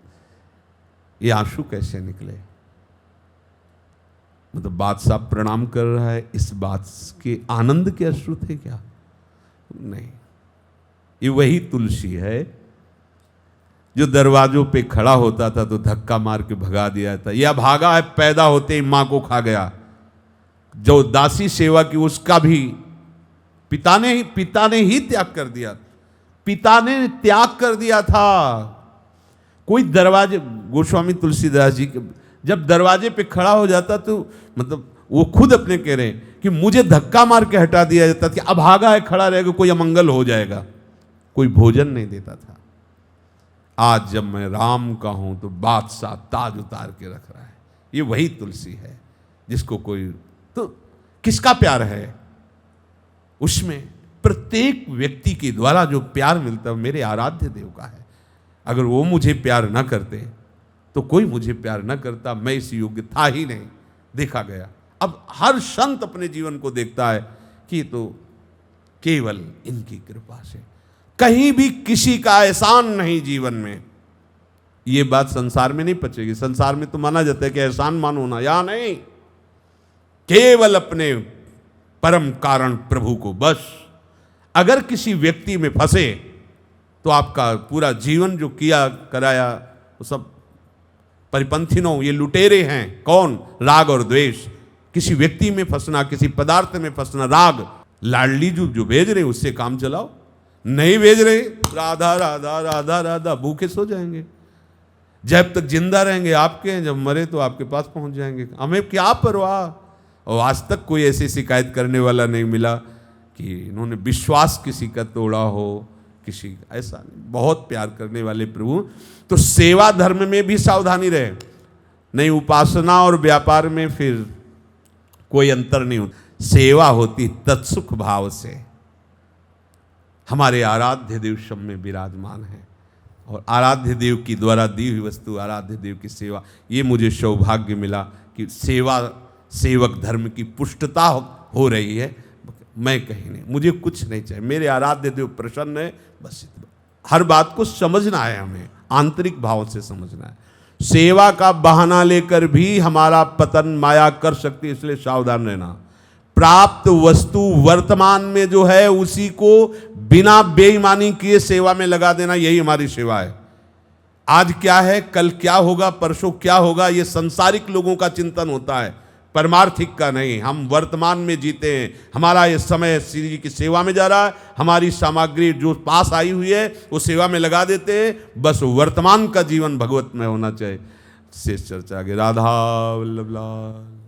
ये आंसू कैसे निकले? मतलब बादशाह प्रणाम कर रहा है, इस बात के आनंद के अश्रु थे क्या? नहीं, ये वही तुलसी है जो दरवाजों पे खड़ा होता था तो धक्का मार के भगा दिया था, या भागा है पैदा होते ही मां को खा गया। जो दासी सेवा की उसका भी पिता ने ही त्याग कर दिया, पिता ने त्याग कर दिया था। कोई दरवाजे, गोस्वामी तुलसीदास जी जब दरवाजे पे खड़ा हो जाता तो मतलब वो खुद अपने कह रहे हैं कि मुझे धक्का मार के हटा दिया जाता कि अब भागा है खड़ा रहेगा, कोई अमंगल हो जाएगा। कोई भोजन नहीं देता था। आज जब मैं राम का हूं तो बादशाह ताज उतार के रख रहा है। ये वही तुलसी है जिसको कोई, तो किसका प्यार है उसमें? प्रत्येक व्यक्ति के द्वारा जो प्यार मिलता है मेरे आराध्य देव का है। अगर वो मुझे प्यार न करते तो कोई मुझे प्यार न करता, मैं इस योग्य था ही नहीं। देखा गया। अब हर संत अपने जीवन को देखता है कि तो केवल इनकी कृपा से, कहीं भी किसी का एहसान नहीं जीवन में। ये बात संसार में नहीं पचेगी। संसार में तो माना जाता है कि एहसान मानो ना, या नहीं, केवल अपने परम कारण प्रभु को बस। अगर किसी व्यक्ति में फंसे तो आपका पूरा जीवन जो किया कराया वो सब परिपंथिनों, ये लुटेरे हैं। कौन? राग और द्वेष। किसी व्यक्ति में फंसना, किसी पदार्थ में फंसना, राग। लाडली जो भेज रहे उससे काम चलाओ, नहीं भेज रहे राधा राधा राधा राधा, भूखे सो जाएंगे। जब तक जिंदा रहेंगे आपके हैं, जब मरे तो आपके पास पहुंच जाएंगे। हमें क्या परवाह। और आज तक कोई ऐसी शिकायत करने वाला नहीं मिला कि इन्होंने विश्वास किसी का तोड़ा हो, किसी का, ऐसा नहीं। बहुत प्यार करने वाले प्रभु। तो सेवा धर्म में भी सावधानी रहे, नहीं उपासना और व्यापार में फिर कोई अंतर नहीं होता। सेवा होती तत्सुख भाव से। हमारे आराध्य देव सब में विराजमान है और आराध्य देव की द्वारा दी हुई वस्तु, आराध्य देव की सेवा, ये मुझे सौभाग्य मिला कि सेवा सेवक धर्म की पुष्टता हो रही है। मैं कहीं नहीं, मुझे कुछ नहीं चाहिए, मेरे आराध्य देव प्रसन्न है, बस इतना। हर बात को समझना है, हमें आंतरिक भाव से समझना है। सेवा का बहाना लेकर भी हमारा पतन माया कर सकती है, इसलिए सावधान रहना। प्राप्त वस्तु वर्तमान में जो है उसी को बिना बेईमानी किए सेवा में लगा देना, यही हमारी सेवा है। आज क्या है, कल क्या होगा, परसों क्या होगा, ये संसारिक लोगों का चिंतन होता है, परमार्थिक का नहीं। हम वर्तमान में जीते हैं। हमारा ये समय श्री जी की सेवा में जा रहा है, हमारी सामग्री जो पास आई हुई है वो सेवा में लगा देते हैं। बस वर्तमान का जीवन भगवत में होना चाहिए। शेष चर्चा आगे। राधा वल्लभ लाल।